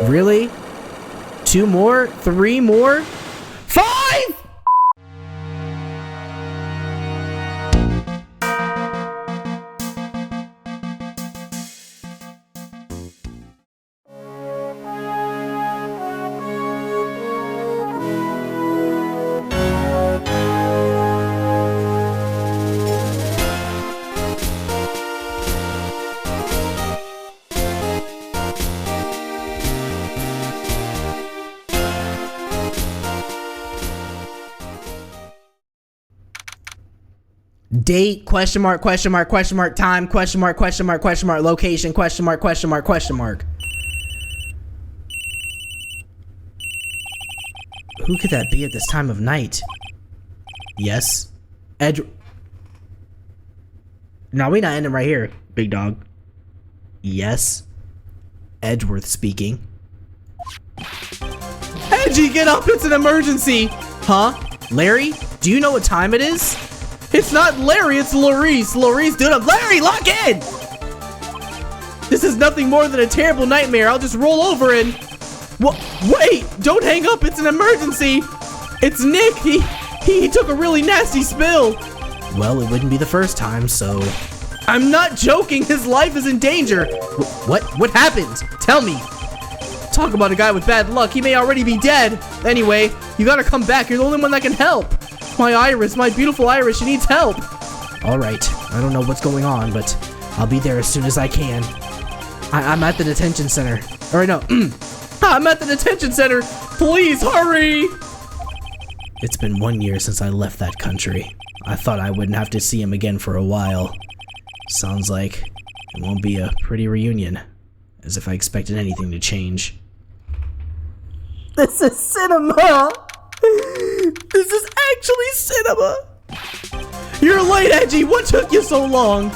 Really? 2 more? 3 more? 5! Date, question mark, time, question mark, location, question mark. Who could that be at this time of night? Yes. No, we not ending right here, big dog. Yes. Edgeworth speaking. Edgy, get up, it's an emergency! Huh? Larry, do you know what time it is? It's not Larry, it's Laurice. Laurice, dude, Larry, lock in! This is nothing more than a terrible nightmare. I'll just roll over and... Wait, don't hang up, it's an emergency. It's Nick, he took a really nasty spill. Well, it wouldn't be the first time, so... I'm not joking, his life is in danger. What happened? Tell me. Talk about a guy with bad luck, he may already be dead. Anyway, you gotta come back, you're the only one that can help. My Iris, my beautiful Iris, she needs help. All right, I don't know what's going on, but I'll be there as soon as I can. I'm at the detention center. Or no, I'm at the detention center. Please hurry. It's been 1 year since I left that country. I thought I wouldn't have to see him again for a while. Sounds like it won't be a pretty reunion. As if I expected anything to change. This is cinema! This is actually cinema! You're late, Edgy! What took you so long?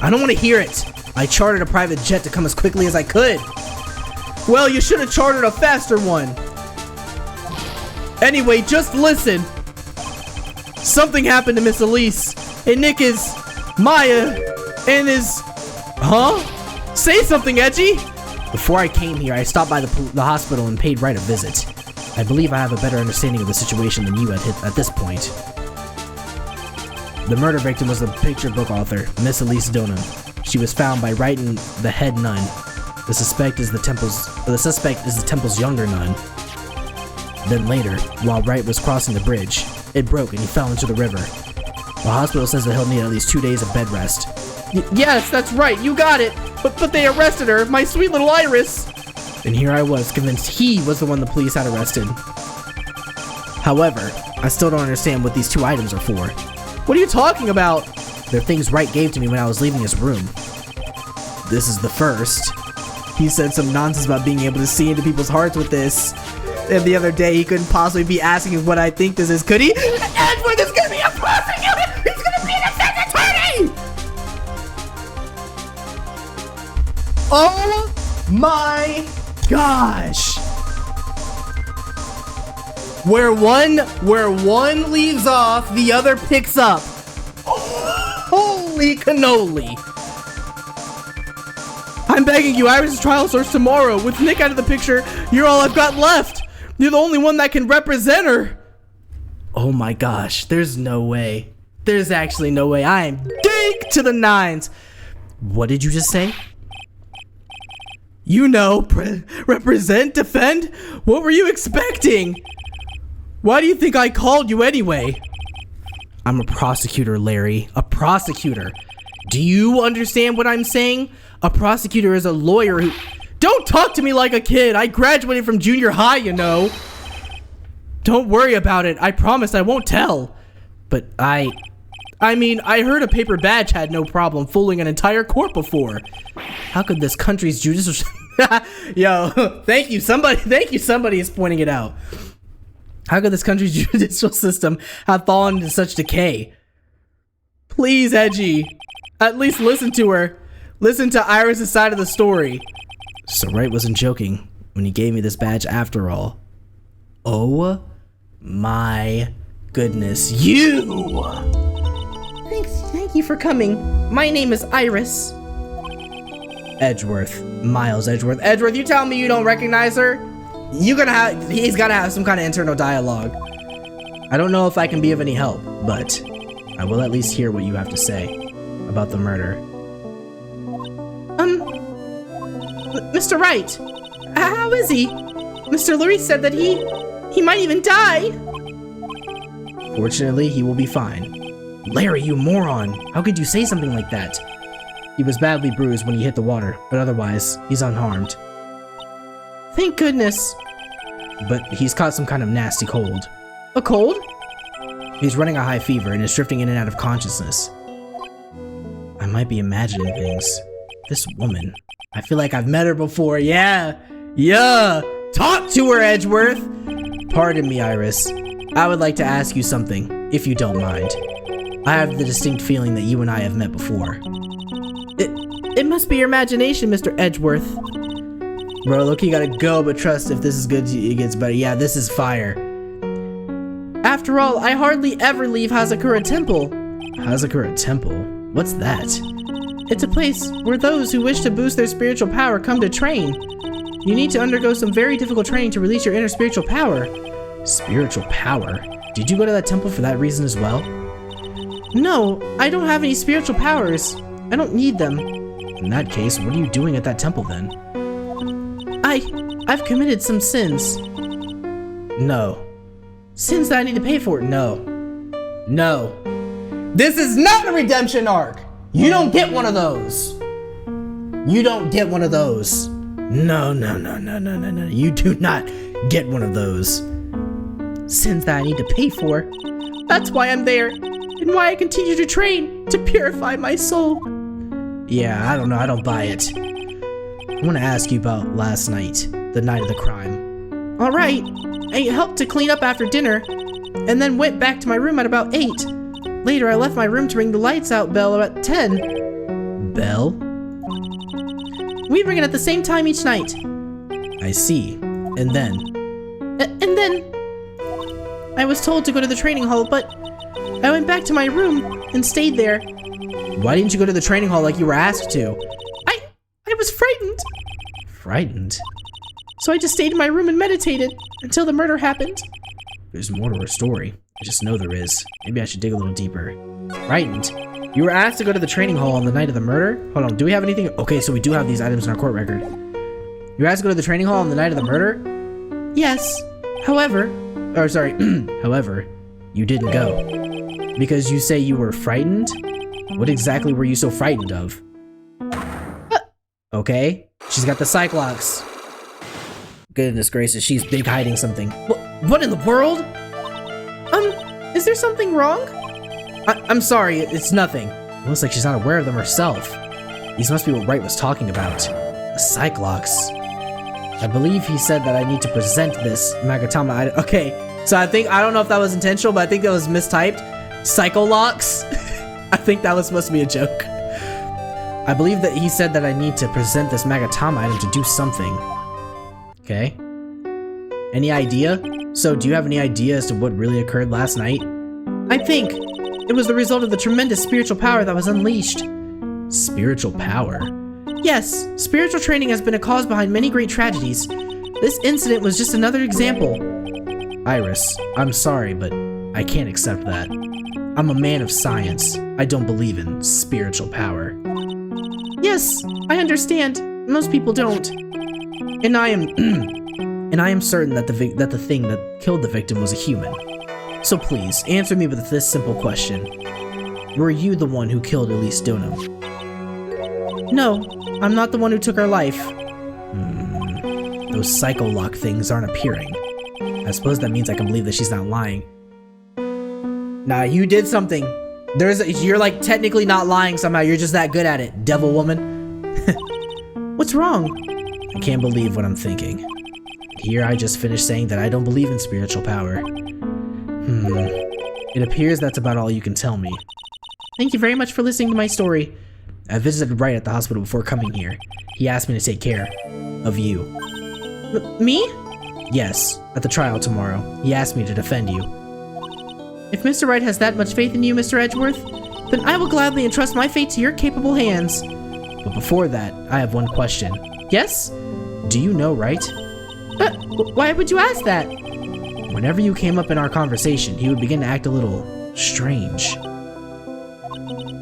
I don't want to hear it. I chartered a private jet to come as quickly as I could. Well, you should have chartered a faster one. Anyway, just listen. Something happened to Miss Elise. And Nick is... Maya... And is... Huh? Say something, Edgy! Before I came here, I stopped by the hospital and paid Wright a visit. I believe I have a better understanding of the situation than you at this point. The murder victim was the picture book author, Miss Elise Donham. She was found by Wright and the head nun. The suspect is the temple's younger nun. Then later, while Wright was crossing the bridge, it broke and he fell into the river. The hospital says that he'll need at least 2 days of bed rest. Yes, that's right, you got it! But they arrested her, my sweet little Iris! And here I was, convinced he was the one the police had arrested. However, I still don't understand what these 2 items are for. What are you talking about? They're things Wright gave to me when I was leaving his room. This is the first. He said some nonsense about being able to see into people's hearts with this. And the other day, he couldn't possibly be asking what I think this is, could he? Edward is gonna be a prosecutor! He's gonna be a defense attorney! Oh my gosh! Where one leaves off, the other picks up. Holy cannoli! I'm begging you, Iris' trial starts tomorrow. With Nick out of the picture, you're all I've got left. You're the only one that can represent her. Oh my gosh, there's no way. There's actually no way. I am dank to the nines. What did you just say? You know, represent, defend? What were you expecting? Why do you think I called you anyway? I'm a prosecutor, Larry. A prosecutor. Do you understand what I'm saying? A prosecutor is a lawyer who... Don't talk to me like a kid. I graduated from junior high, you know. Don't worry about it. I promise I won't tell. But I mean, I heard a paper badge had no problem fooling an entire court before. How could this country's judicial... Yo, thank you. Somebody is pointing it out. How could this country's judicial system have fallen into such decay? Please, Edgy. At least listen to her. Listen to Iris' side of the story. So Wright wasn't joking when he gave me this badge after all. Oh my goodness. You! Thank you for coming. My name is Iris. Edgeworth. Miles Edgeworth. Edgeworth, you telling me you don't recognize her? He's gotta have some kind of internal dialogue. I don't know if I can be of any help, but I will at least hear what you have to say about the murder. Mr. Wright, how is he? Mr. Larice said that he might even die. Fortunately, he will be fine. Larry, you moron! How could you say something like that? He was badly bruised when he hit the water, but otherwise, he's unharmed. Thank goodness. But he's caught some kind of nasty cold. A cold? He's running a high fever and is drifting in and out of consciousness. I might be imagining things. This woman. I feel like I've met her before. Yeah! Talk to her, Edgeworth! Pardon me, Iris. I would like to ask you something, if you don't mind. I have the distinct feeling that you and I have met before. It must be your imagination, Mr. Edgeworth. Bro, look, you gotta go, but trust if this is good, it gets better. Yeah, this is fire. After all, I hardly ever leave Hazakura Temple. Hazakura Temple? What's that? It's a place where those who wish to boost their spiritual power come to train. You need to undergo some very difficult training to release your inner spiritual power. Spiritual power? Did you go to that temple for that reason as well? No, I don't have any spiritual powers. I don't need them. In that case, what are you doing at that temple then? I've committed some sins. No. Sins that I need to pay for. No. This is not a redemption arc! You don't get one of those! You don't get one of those. No. You do not get one of those. Sins that I need to pay for. That's why I'm there, and why I continue to train to purify my soul. Yeah, I don't know, I don't buy it. I want to ask you about last night, the night of the crime. Alright, I helped to clean up after dinner, and then went back to my room at about 8. Later, I left my room to ring the lights out bell at 10. Bell? We ring it at the same time each night. I see. And then? And then I was told to go to the training hall, but I went back to my room and stayed there. Why didn't you go to the training hall like you were asked to? I was frightened. Frightened? So I just stayed in my room and meditated until the murder happened. There's more to her story. I just know there is. Maybe I should dig a little deeper. Frightened? You were asked to go to the training hall on the night of the murder? Hold on, do we have anything? Okay, so we do have these items in our court record. You were asked to go to the training hall on the night of the murder? Yes. However, however, you didn't go. Because you say you were frightened? What exactly were you so frightened of? Okay, she's got the Cyclops. Goodness gracious, she's big hiding something. What in the world? Is there something wrong? I'm sorry, it's nothing. It looks like she's not aware of them herself. These must be what Wright was talking about. The Cyclops. I believe he said that I need to present this Magatama item. Okay, so I don't know if that was intentional, but I think that was mistyped. Psycholocks? I think that was supposed to be a joke. I believe that he said that I need to present this Magatama item to do something. Okay. Any idea? So, do you have any idea as to what really occurred last night? I think it was the result of the tremendous spiritual power that was unleashed. Spiritual power? Yes, spiritual training has been a cause behind many great tragedies. This incident was just another example. Iris, I'm sorry, but I can't accept that. I'm a man of science. I don't believe in spiritual power. Yes, I understand. Most people don't. And I am certain that the thing that killed the victim was a human. So please, answer me with this simple question. Were you the one who killed Elise Donham? No, I'm not the one who took her life. Those psycholock things aren't appearing. I suppose that means I can believe that she's not lying. Nah, you did something. You're like technically not lying somehow. You're just that good at it, devil woman. What's wrong? I can't believe what I'm thinking. Here I just finished saying that I don't believe in spiritual power. It appears that's about all you can tell me. Thank you very much for listening to my story. I visited Wright at the hospital before coming here. He asked me to take care of you. Me? Yes, at the trial tomorrow. He asked me to defend you. If Mr. Wright has that much faith in you, Mr. Edgeworth, then I will gladly entrust my fate to your capable hands. But before that, I have one question. Yes? Do you know Wright? Why would you ask that? Whenever you came up in our conversation, he would begin to act a little strange.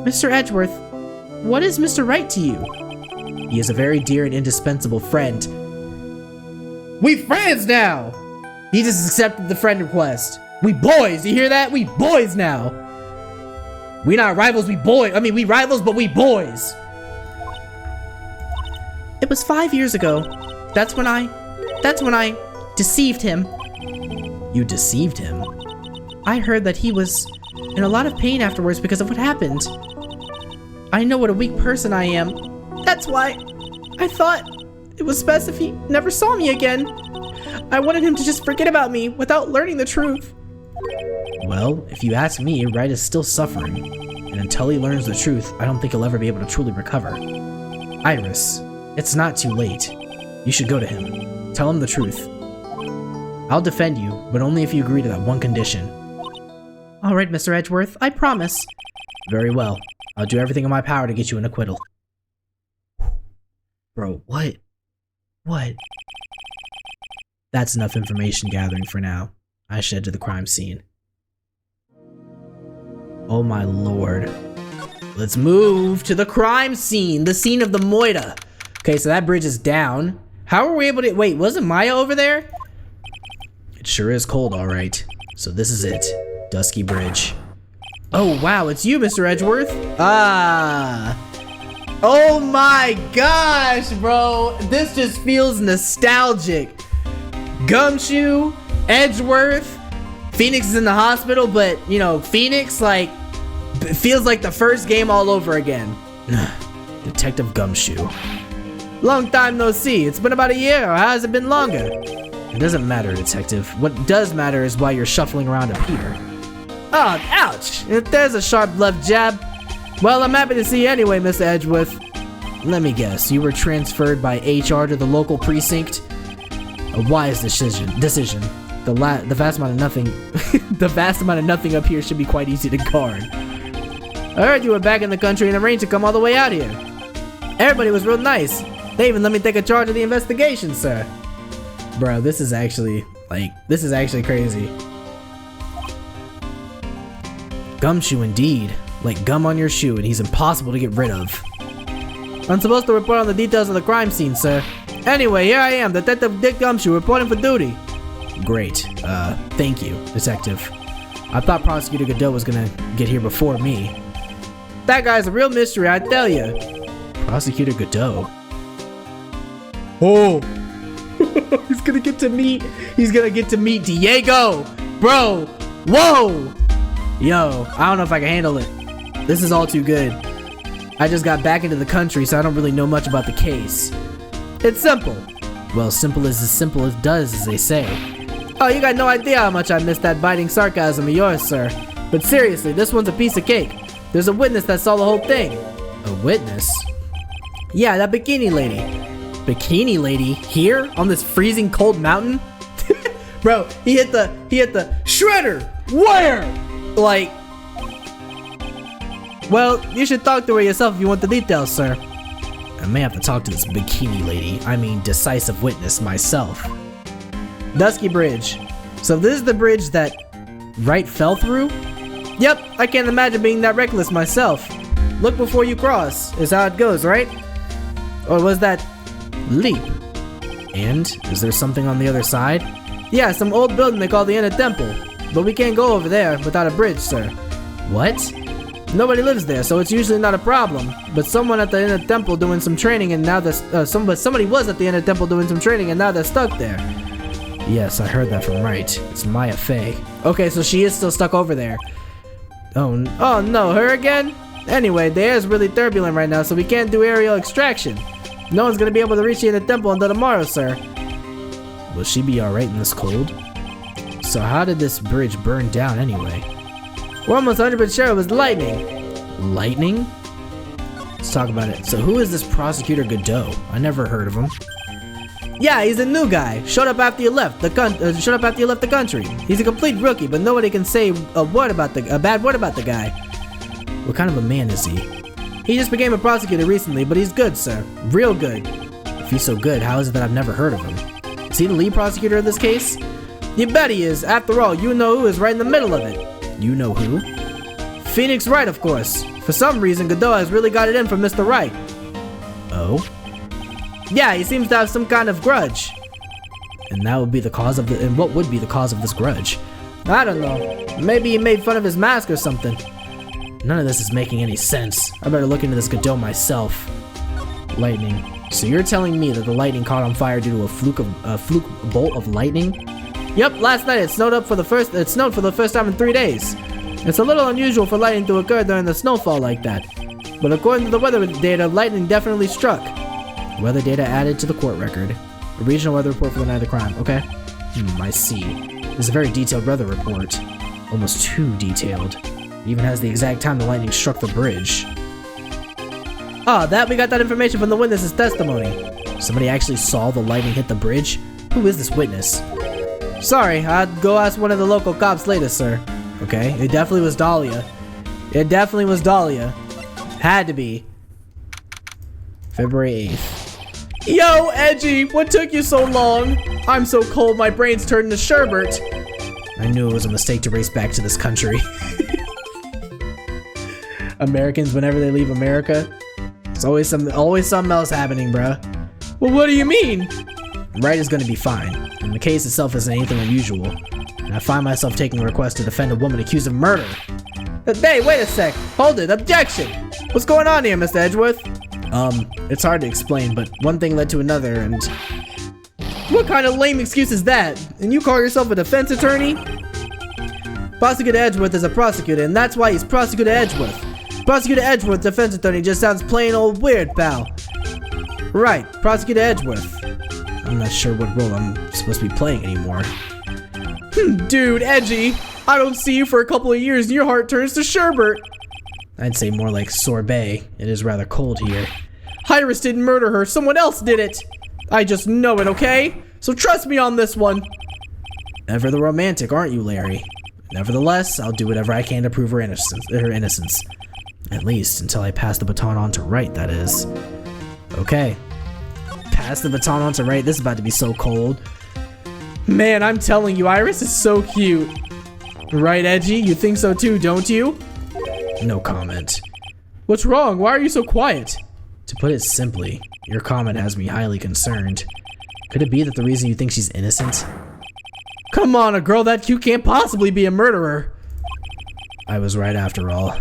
Mr. Edgeworth, what is Mr. Wright to you? He is a very dear and indispensable friend. We friends now! He just accepted the friend request. We boys, you hear that? We boys now! We not rivals, we boys. I mean, we rivals, but we boys! It was 5 years ago. That's when I deceived him. You deceived him? I heard that he was in a lot of pain afterwards because of what happened. I know what a weak person I am. That's why I thought it was best if he never saw me again. I wanted him to just forget about me without learning the truth. Well, if you ask me, Wright is still suffering. And until he learns the truth, I don't think he'll ever be able to truly recover. Iris, it's not too late. You should go to him. Tell him the truth. I'll defend you, but only if you agree to that one condition. All right, Mr. Edgeworth, I promise. Very well. I'll do everything in my power to get you an acquittal. Bro, what? What? That's enough information gathering for now. I should head to the crime scene. Oh my lord. Let's move to the crime scene, the scene of the moita. Okay, so that bridge is down. How are we able to— wait, wasn't Maya over there? It sure is cold, alright. So this is it. Dusky Bridge. Oh wow, it's you, Mr. Edgeworth. Ah. Oh my gosh, bro. This just feels nostalgic. Gumshoe, Edgeworth, Phoenix is in the hospital, but you know, Phoenix, like, feels like the first game all over again. Detective Gumshoe. Long time no see. It's been about a year, or has it been longer? It doesn't matter, Detective. What does matter is why you're shuffling around up here. Oh, ouch! If there's a sharp left jab. Well, I'm happy to see you anyway, Mr. Edgeworth. Let me guess, you were transferred by HR to the local precinct? A wise decision. The vast amount of nothing the vast amount of nothing up here should be quite easy to guard. I heard you were back in the country and arranged to come all the way out here. Everybody was real nice. They even let me take a charge of the investigation, sir. Bro, this is actually crazy. Gumshoe indeed. Like gum on your shoe, and he's impossible to get rid of. I'm supposed to report on the details of the crime scene, sir. Anyway, here I am, Detective Dick Gumshoe, reporting for duty. Great. Thank you, Detective. I thought Prosecutor Godot was gonna get here before me. That guy's a real mystery, I tell you. Prosecutor Godot? Oh! He's gonna get to meet Diego! Bro! Whoa! Yo, I don't know if I can handle it. This is all too good. I just got back into the country, so I don't really know much about the case. It's simple. Well, simple as does, as they say. Oh, you got no idea how much I missed that biting sarcasm of yours, sir. But seriously, this one's a piece of cake. There's a witness that saw the whole thing. A witness? Yeah, that bikini lady. Bikini lady? Here? On this freezing cold mountain? Bro, he hit the shredder! Where? Like... Well, you should talk to her yourself if you want the details, sir. I may have to talk to this bikini lady. I mean, decisive witness myself. Dusky Bridge. So this is the bridge that Wright fell through? Yep, I can't imagine being that reckless myself. Look before you cross, is how it goes, right? Or was that leap? And is there something on the other side? Yeah, some old building they call the Inner Temple. But we can't go over there without a bridge, sir. What? Nobody lives there, so it's usually not a problem. But someone at the Inner Temple doing some training, and now somebody was at the Inner Temple doing some training, and now they're stuck there. Yes, I heard that from Wright. It's Mia Fey. Okay, so she is still stuck over there. Oh no, her again? Anyway, the air is really turbulent right now, so we can't do aerial extraction. No one's gonna be able to reach the Inner Temple until tomorrow, sir. Will she be alright in this cold? So how did this bridge burn down anyway? We're almost 100% sure it was lightning. Lightning? Let's talk about it. So who is this Prosecutor Godot? I never heard of him. Yeah, he's a new guy. Showed up after you left the country. He's a complete rookie, but nobody can say a bad word about the guy. What kind of a man is he? He just became a prosecutor recently, but he's good, sir. Real good. If he's so good, how is it that I've never heard of him? Is he the lead prosecutor of this case? You bet he is. After all, you know who is right in the middle of it. You know who? Phoenix Wright, of course. For some reason, Godot has really got it in for Mr. Wright. Oh? Yeah, he seems to have some kind of grudge. And that would be the cause of and what would be the cause of this grudge? I don't know. Maybe he made fun of his mask or something. None of this is making any sense. I better look into this Godot myself. Lightning. So you're telling me that the lightning caught on fire due to a fluke bolt of lightning? Yep, last night it snowed for the first time in 3 days. It's a little unusual for lightning to occur during the snowfall like that. But according to the weather data, lightning definitely struck. Weather data added to the court record. A regional weather report for the night of the crime. Okay. I see. It's a very detailed weather report. Almost too detailed. It even has the exact time the lightning struck the bridge. We got that information from the witness's testimony. Somebody actually saw the lightning hit the bridge? Who is this witness? Sorry, I'd go ask one of the local cops later, sir. Okay, it definitely was Dahlia. It definitely was Dahlia. Had to be. February 8th. Yo, Edgy, what took you so long? I'm so cold my brain's turned into sherbet. I knew it was a mistake to race back to this country. Americans, whenever they leave America, there's always something else happening, bruh. Well, what do you mean? Wright is gonna be fine, and the case itself isn't anything unusual. And I find myself taking a request to defend a woman accused of murder. Hey, wait a sec. Hold it. Objection. What's going on here, Mr. Edgeworth? It's hard to explain, but one thing led to another, and... What kind of lame excuse is that? And you call yourself a defense attorney? Prosecutor Edgeworth is a prosecutor, and that's why he's Prosecutor Edgeworth. Prosecutor Edgeworth, defense attorney, just sounds plain old weird, pal. Right, Prosecutor Edgeworth. I'm not sure what role I'm supposed to be playing anymore. Dude, Edgy, I don't see you for a couple of years and your heart turns to sherbet. I'd say more like sorbet. It is rather cold here. Iris didn't murder her, someone else did it. I just know it, okay? So trust me on this one. Ever the romantic, aren't you, Larry? Nevertheless, I'll do whatever I can to prove her innocence. At least until I pass the baton on to Wright, that is. Okay. Pass the baton on to Wright. This is about to be so cold. Man, I'm telling you, Iris is so cute. Right, Edgy? You think so too, don't you? No comment. What's wrong? Why are you so quiet? To put it simply, your comment has me highly concerned. Could it be that the reason you think she's innocent? Come on, a girl that cute can't possibly be a murderer. I was right after all.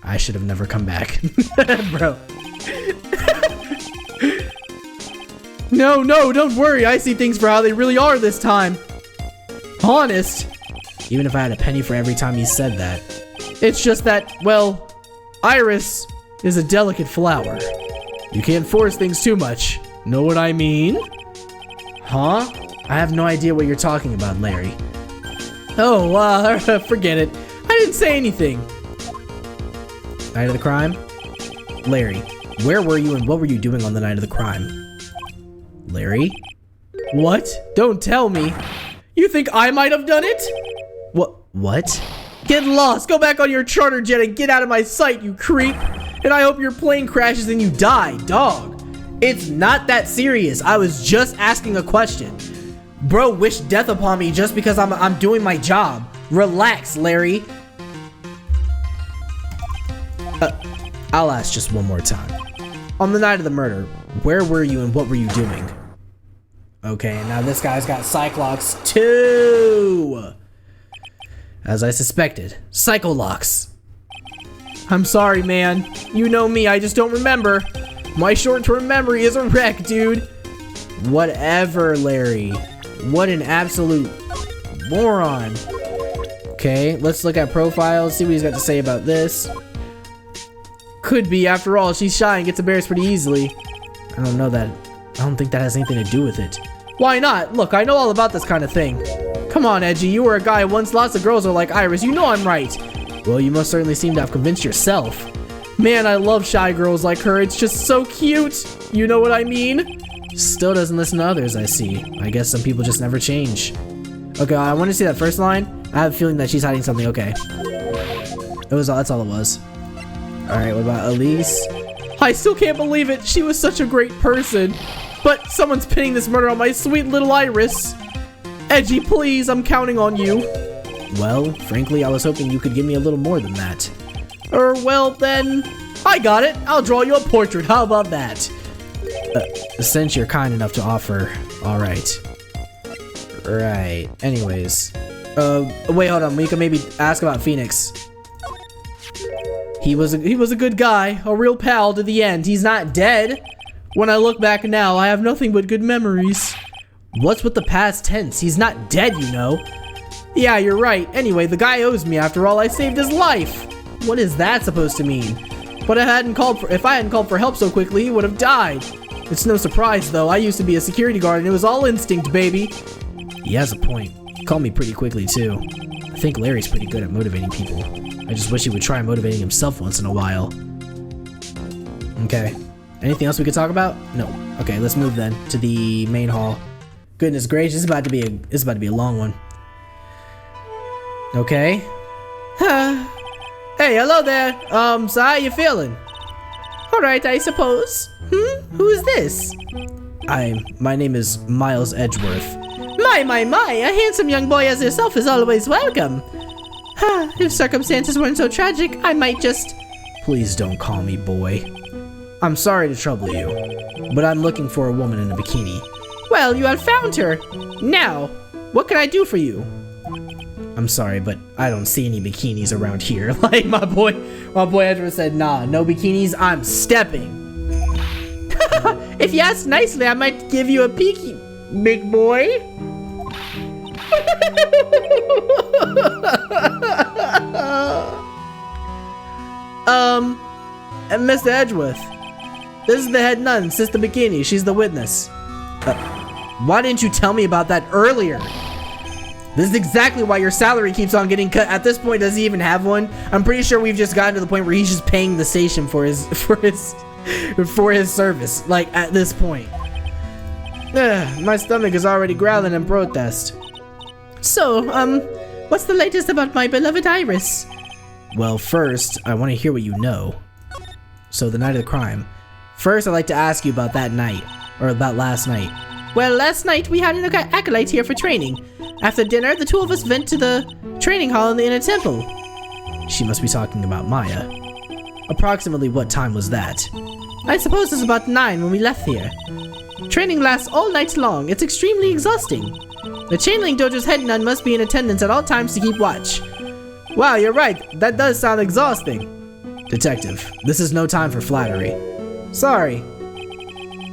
I should have never come back. Bro. No, don't worry. I see things for how they really are this time. Honest. Even if I had a penny for every time he said that. It's just that, well, Iris is a delicate flower. You can't force things too much. Know what I mean? Huh? I have no idea what you're talking about, Larry. Oh, forget it. I didn't say anything. Night of the crime? Larry, where were you and what were you doing on the night of the crime? Larry? What? Don't tell me. You think I might have done it? What? Get lost. Go back on your charter jet and get out of my sight, you creep. And I hope your plane crashes and you die, dog. It's not that serious. I was just asking a question. Bro wished death upon me just because I'm doing my job. Relax, Larry. I'll ask just one more time. On the night of the murder, where were you and what were you doing? Okay, now this guy's got Cyclops 2. As I suspected, Psycholocks. I'm sorry, man. You know me, I just don't remember. My short-term memory is a wreck, dude. Whatever, Larry. What an absolute moron. Okay, let's look at profiles, see what he's got to say about this. Could be, after all, she's shy and gets embarrassed pretty easily. I don't think that has anything to do with it. Why not? Look, I know all about this kind of thing. Come on, Edgy, you were a guy once lots of girls are like Iris, you know I'm right. Well, you most certainly seem to have convinced yourself. Man, I love shy girls like her, it's just so cute. You know what I mean? Still doesn't listen to others, I see. I guess some people just never change. Okay, I want to see that first line. I have a feeling that she's hiding something, okay. That's all it was. Alright, what about Elise? I still can't believe it. She was such a great person. But someone's pinning this murder on my sweet little Iris. Edgy, please, I'm counting on you. Well, frankly, I was hoping you could give me a little more than that. Well then, I got it. I'll draw you a portrait. How about that? Since you're kind enough to offer, all right. Right. Anyways, wait, hold on. We can maybe ask about Phoenix. He was a good guy, a real pal to the end. He's not dead. When I look back now, I have nothing but good memories. What's with the past tense? He's not dead, you know. Yeah, you're right. Anyway, the guy owes me. After all, I saved his life. What is that supposed to mean? But if I hadn't called for help so quickly, he would have died. It's no surprise, though. I used to be a security guard, and it was all instinct, baby. He has a point. He called me pretty quickly, too. I think Larry's pretty good at motivating people. I just wish he would try motivating himself once in a while. Okay. Anything else we could talk about? No. Okay, let's move then to the main hall. Goodness gracious, this is about to be a long one. Okay. Hey, hello there. So how you feeling? Alright, I suppose. Who is this? My name is Miles Edgeworth. My, a handsome young boy as yourself is always welcome. If circumstances weren't so tragic, I might just... Please don't call me boy. I'm sorry to trouble you, but I'm looking for a woman in a bikini. Well, you have found her. Now, what can I do for you? I'm sorry, but I don't see any bikinis around here. Like my boy Edward said, nah, no bikinis, I'm stepping. If you ask nicely, I might give you a peeky, big boy. And Mr. Edgeworth, this is the head nun, Sister Bikini. She's the witness. Why didn't you tell me about that earlier? This is exactly why your salary keeps on getting cut. At this point, does he even have one? I'm pretty sure we've just gotten to the point where he's just paying the station for his service. Like at this point, my stomach is already growling in protest. So, what's the latest about my beloved Iris? Well, first, I want to hear what you know. So, the night of the crime. First, I'd like to ask you about that night, or about last night. Well, last night we had an acolyte here for training. After dinner, the two of us went to the training hall in the inner temple. She must be talking about Maya. Approximately what time was that? I suppose it was about 9 when we left here. Training lasts all night long. It's extremely exhausting. The Chainlink Dojo's head nun must be in attendance at all times to keep watch. Wow, you're right. That does sound exhausting. Detective, this is no time for flattery. Sorry.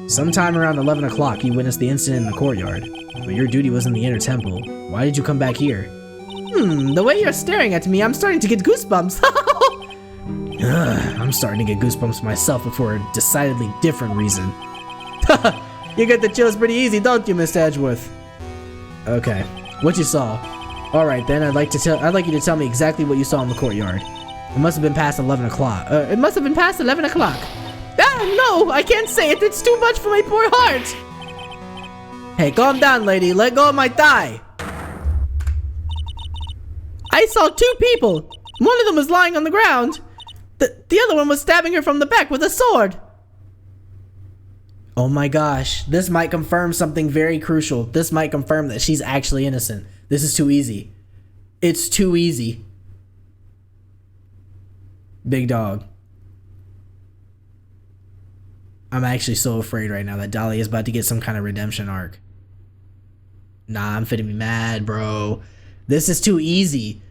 Sometime around 11 o'clock, you witnessed the incident in the courtyard. But your duty was in the inner temple. Why did you come back here? The way you're staring at me, I'm starting to get goosebumps. I'm starting to get goosebumps myself, but for a decidedly different reason. You get the chills pretty easy, don't you, Mr. Edgeworth? Okay, what you saw. Alright then, I'd like you to tell me exactly what you saw in the courtyard. It must have been past 11 o'clock. It must have been past 11 o'clock. Ah, no, I can't say it. It's too much for my poor heart. Hey, calm down, lady. Let go of my thigh. I saw 2 people. One of them was lying on the ground. The other one was stabbing her from the back with a sword. Oh my gosh. This might confirm something very crucial. This might confirm that she's actually innocent. This is too easy. It's too easy. Big dog. I'm actually so afraid right now that Dolly is about to get some kind of redemption arc. Nah, I'm finna be mad, bro. This is too easy.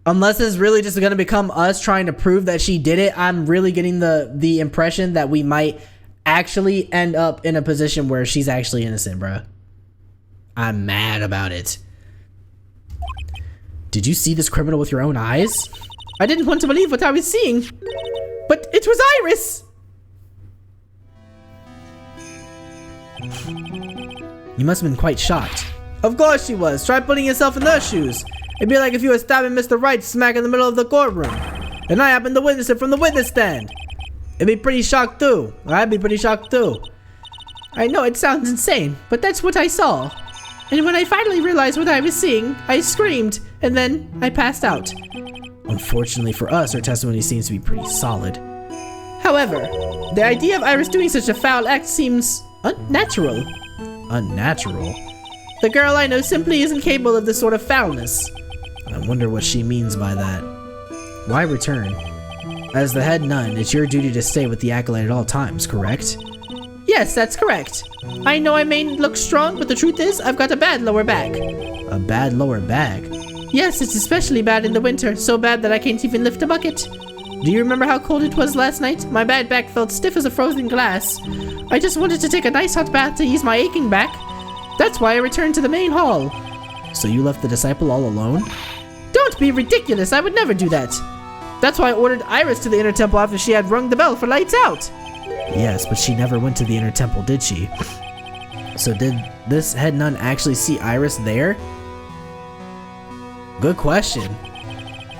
Unless it's really just gonna become us trying to prove that she did it, I'm really getting the impression that we might actually end up in a position where she's actually innocent, bro. I'm mad about it. Did you see this criminal with your own eyes? I didn't want to believe what I was seeing, but it was Iris. You must have been quite shocked. Of course she was. Try putting yourself in their shoes. It'd be like if you were stabbing Mr. Wright smack in the middle of the courtroom, and I happened to witness it from the witness stand. It'd be pretty shocked too. I'd be pretty shocked too. I know it sounds insane, but that's what I saw. And when I finally realized what I was seeing, I screamed, and then I passed out. Unfortunately for us, her testimony seems to be pretty solid. However, the idea of Iris doing such a foul act seems unnatural. Unnatural? The girl I know simply isn't capable of this sort of foulness. I wonder what she means by that. Why return? As the head nun, it's your duty to stay with the Acolyte at all times, correct? Yes, that's correct. I know I may look strong, but the truth is, I've got a bad lower back. A bad lower back? Yes, it's especially bad in the winter, so bad that I can't even lift a bucket. Do you remember how cold it was last night? My bad back felt stiff as a frozen glass. I just wanted to take a nice hot bath to ease my aching back. That's why I returned to the main hall. So you left the disciple all alone? Don't be ridiculous, I would never do that. That's why I ordered Iris to the inner temple after she had rung the bell for lights out. Yes, but she never went to the inner temple, did she? So did this head nun actually see Iris there? Good question.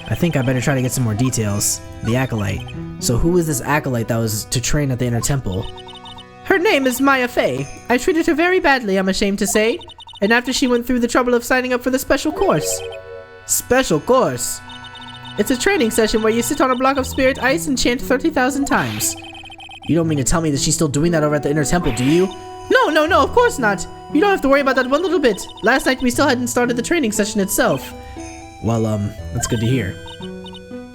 I think I better try to get some more details. The Acolyte. So who is this Acolyte that was to train at the inner temple? Her name is Mia Fey. I treated her very badly, I'm ashamed to say. And after she went through the trouble of signing up for the special course. Special course? It's a training session where you sit on a block of spirit ice and chant 30,000 times. You don't mean to tell me that she's still doing that over at the inner temple, do you? No, of course not. You don't have to worry about that one little bit. Last night we still hadn't started the training session itself. Well, that's good to hear.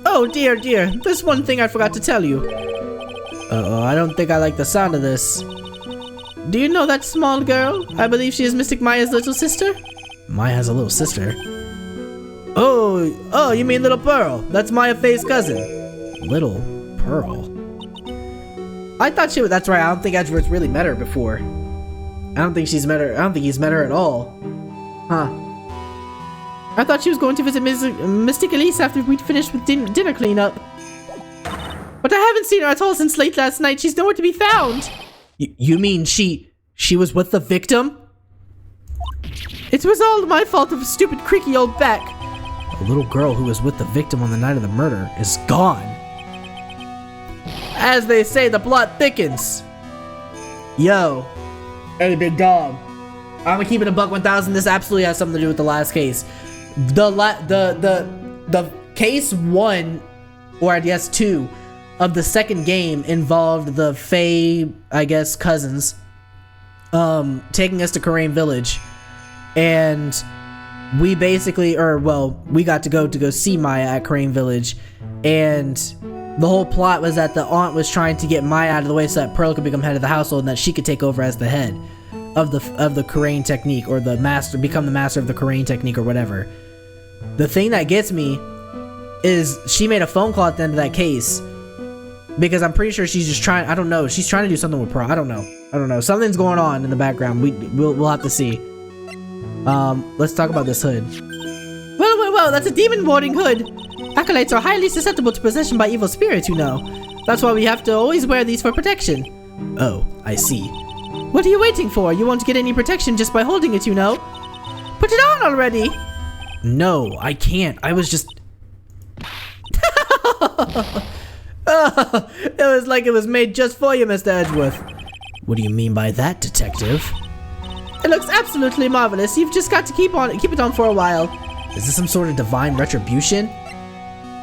Oh dear, there's one thing I forgot to tell you. Uh-oh, I don't think I like the sound of this. Do you know that small girl? I believe she is Mystic Maya's little sister? Maya has a little sister? Oh, you mean Little Pearl? That's Mia Fey's cousin. Little Pearl? I thought she was. That's right. I don't think Edgeworth really met her before. I don't think he's met her at all. Huh. I thought she was going to visit Mystic Elise after we'd finished with dinner cleanup. But I haven't seen her at all since late last night. She's nowhere to be found. You mean she was with the victim? It was all my fault of a stupid creaky old back. A little girl who was with the victim on the night of the murder is gone. As they say, the plot thickens. Yo. Hey, big dog. I'm gonna keep it a buck 1,000. This absolutely has something to do with the last case. The case 1, or I guess 2, of the second game involved the Fey, I guess, cousins, taking us to Karain Village, and we basically, we got to go see Maya at Karain Village, and the whole plot was that the aunt was trying to get Maya out of the way so that Pearl could become head of the household and that she could take over as the head of the Karain technique, or become the master of the Karain technique, or whatever. The thing that gets me is she made a phone call at the end of that case, because I'm pretty sure she's just trying, I don't know, she's trying to do something with Pearl. I don't know. Something's going on in the background. We'll have to see. Let's talk about this hood. Well, that's a demon warding hood. Acolytes are highly susceptible to possession by evil spirits, you know. That's why we have to always wear these for protection. Oh, I see. What are you waiting for? You won't get any protection just by holding it, you know. Put it on already. No, I can't. I was just... It was like it was made just for you, Mr. Edgeworth. What do you mean by that, detective? It looks absolutely marvelous. You've just got to keep it on for a while. Is this some sort of divine retribution?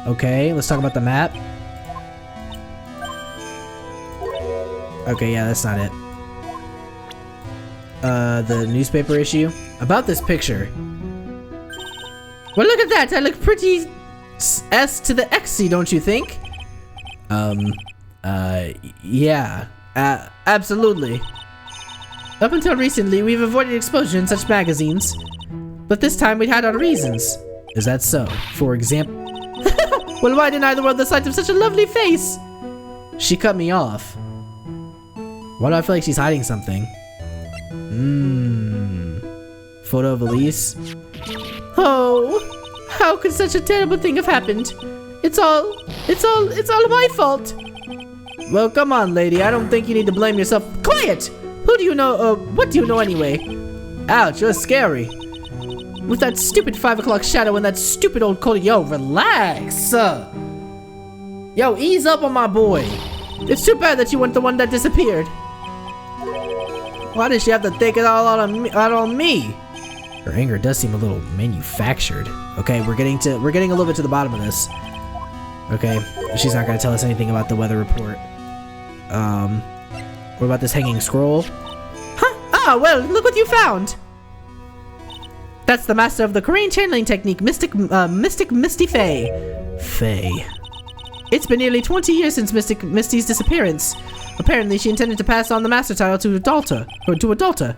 Okay, let's talk about the map. Okay, yeah, that's not it. The newspaper issue. About this picture. Well, look at that. I look pretty S to the XC, don't you think? Yeah. Absolutely. Up until recently, we've avoided exposure in such magazines. But this time we'd had our reasons. Is that so? For example... Well, why deny the world the sight of such a lovely face? She cut me off. Why do I feel like she's hiding something? Photo of Elise? Oh, how could such a terrible thing have happened? It's all my fault. Well, come on, lady. I don't think you need to blame yourself. Quiet! Who do you know, what do you know anyway? Ouch, you're scary. With that stupid 5 o'clock shadow and that stupid old Cody. Yo, relax. Yo, ease up on my boy. It's too bad that you weren't the one that disappeared. Why does she have to take it all out on me? Her anger does seem a little manufactured. Okay, we're getting a little bit to the bottom of this. Okay, she's not gonna tell us anything about the weather report. What about this hanging scroll? Huh? Ah, well, look what you found! That's the master of the Korean channeling technique, Mystic Misty Fey. Fey. It's been nearly 20 years since Misty's disappearance. Apparently, she intended to pass on the master title to a daughter.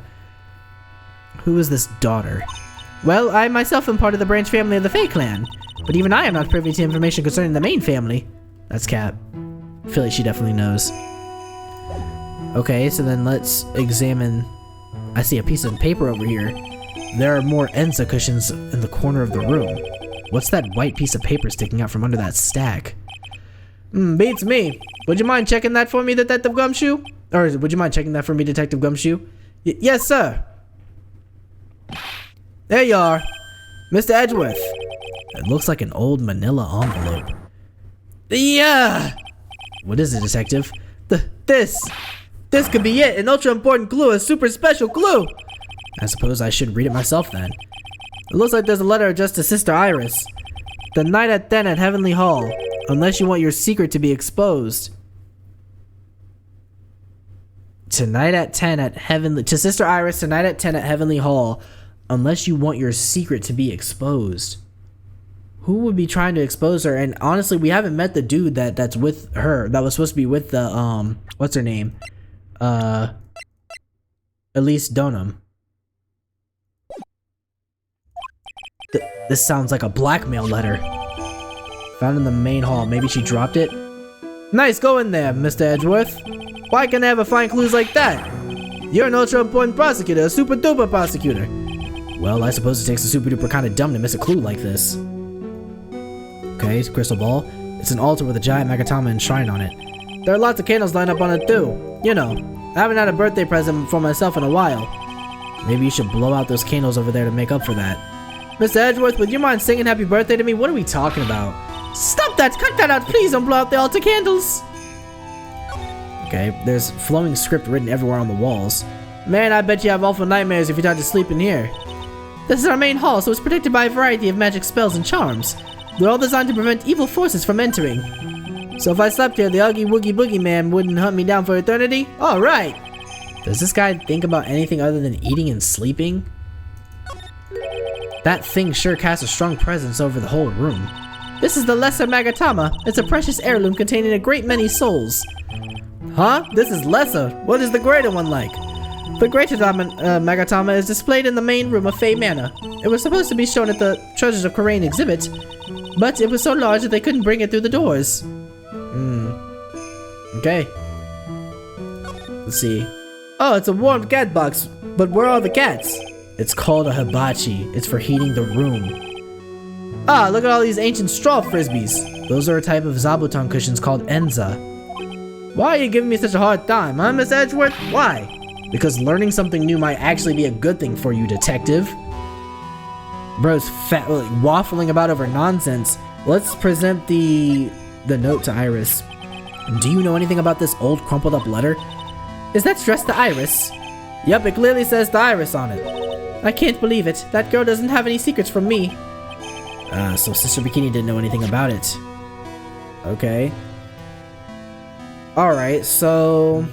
Who is this daughter? Well, I myself am part of the branch family of the Fey clan, but even I am not privy to information concerning the main family. That's Cat. I feel like she definitely knows. Okay, so then let's examine... I see a piece of paper over here. There are more Enza cushions in the corner of the room. What's that white piece of paper sticking out from under that stack? Beats me. Would you mind checking that for me, Detective Gumshoe? Or would you mind checking that for me, Detective Gumshoe? Yes, sir. There you are. Mr. Edgeworth. It looks like an old manila envelope. Yeah! What is it, Detective? This could be it. An ultra important clue, a super special clue. I suppose I should read it myself then. It looks like there's a letter addressed to Sister Iris. The night at 10 at Heavenly Hall. Unless you want your secret to be exposed. Tonight at 10 at to Sister Iris, tonight at 10 at Heavenly Hall. Unless you want your secret to be exposed. Who would be trying to expose her? And honestly, we haven't met the dude that's with her. That was supposed to be with the, what's her name? Elise Donham. This sounds like a blackmail letter. Found in the main hall. Maybe she dropped it? Nice going there, Mr. Edgeworth. Why can't I ever find clues like that? You're an ultra important prosecutor, a super duper prosecutor. Well, I suppose it takes a super duper kind of dumb to miss a clue like this. Okay, it's a crystal ball. It's an altar with a giant Magatama enshrined on it. There are lots of candles lined up on it too. You know, I haven't had a birthday present for myself in a while. Maybe you should blow out those candles over there to make up for that. Mr. Edgeworth, would you mind singing happy birthday to me? What are we talking about? Stop that! Cut that out! Please don't blow out the altar candles! Okay, there's flowing script written everywhere on the walls. Man, I bet you have awful nightmares if you try to sleep in here. This is our main hall, so it's protected by a variety of magic spells and charms. They're all designed to prevent evil forces from entering. So if I slept here, the Oogie Woogie Boogie Man wouldn't hunt me down for eternity? Alright! Does this guy think about anything other than eating and sleeping? That thing sure casts a strong presence over the whole room. This is the Lesser Magatama. It's a precious heirloom containing a great many souls. Huh? This is Lesser. What is the greater one like? The greater Magatama is displayed in the main room of Fey Manor. It was supposed to be shown at the Treasures of Korean exhibit, but it was so large that they couldn't bring it through the doors. Okay. Let's see. Oh, it's a warm cat box, but where are the cats? It's called a hibachi. It's for heating the room. Ah, look at all these ancient straw frisbees. Those are a type of zabuton cushions called Enza. Why are you giving me such a hard time, huh, Miss Edgeworth? Why? Because learning something new might actually be a good thing for you, detective. Bro's waffling about over nonsense. Let's present the note to Iris. Do you know anything about this old crumpled up letter? Is that addressed to Iris? Yup, it clearly says to Iris on it. I can't believe it. That girl doesn't have any secrets from me. So Sister Bikini didn't know anything about it. Okay. Alright, so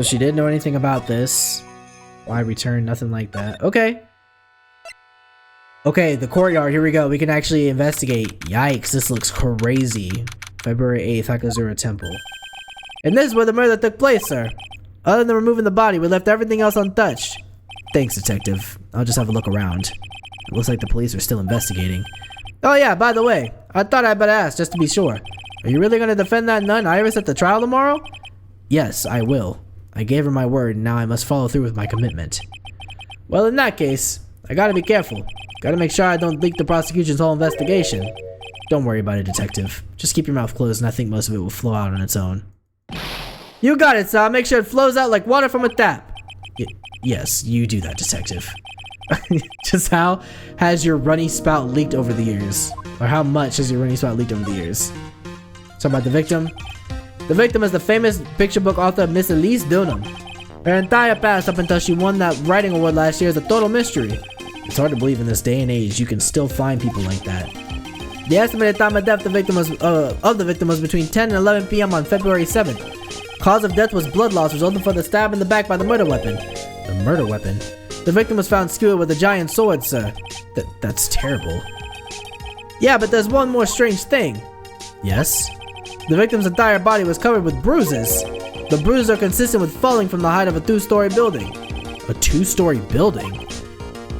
she didn't know anything about this. Why return? Nothing like that. Okay. Okay, the courtyard. Here we go. We can actually investigate. Yikes, this looks crazy. February 8th, Hakazura Temple. And this is where the murder took place, sir. Other than removing the body, we left everything else untouched. Thanks, detective. I'll just have a look around. It looks like the police are still investigating. Oh yeah, by the way, I thought I'd better ask just to be sure. Are you really going to defend that nun, Iris, at the trial tomorrow? Yes, I will. I gave her my word, and now I must follow through with my commitment. Well, in that case, I gotta be careful. Gotta make sure I don't leak the prosecution's whole investigation. Don't worry about it, detective. Just keep your mouth closed, and I think most of it will flow out on its own. You got it, so I'll make sure it flows out like water from a tap. Yes, you do that, detective. Just how has your runny spout leaked over the years? Or how much has your runny spout leaked over the years? Talking about the victim? The victim is the famous picture book author Miss Elise Dunham. Her entire past up until she won that writing award last year is a total mystery. It's hard to believe in this day and age you can still find people like that. The estimated time of death of the victim was between 10 and 11 p.m. on February 7th. Cause of death was blood loss resulting from the stab in the back by the murder weapon. The murder weapon? The victim was found skewered with a giant sword, sir. That's terrible. Yeah, but there's one more strange thing. Yes? The victim's entire body was covered with bruises. The bruises are consistent with falling from the height of a 2-story building. A 2-story building?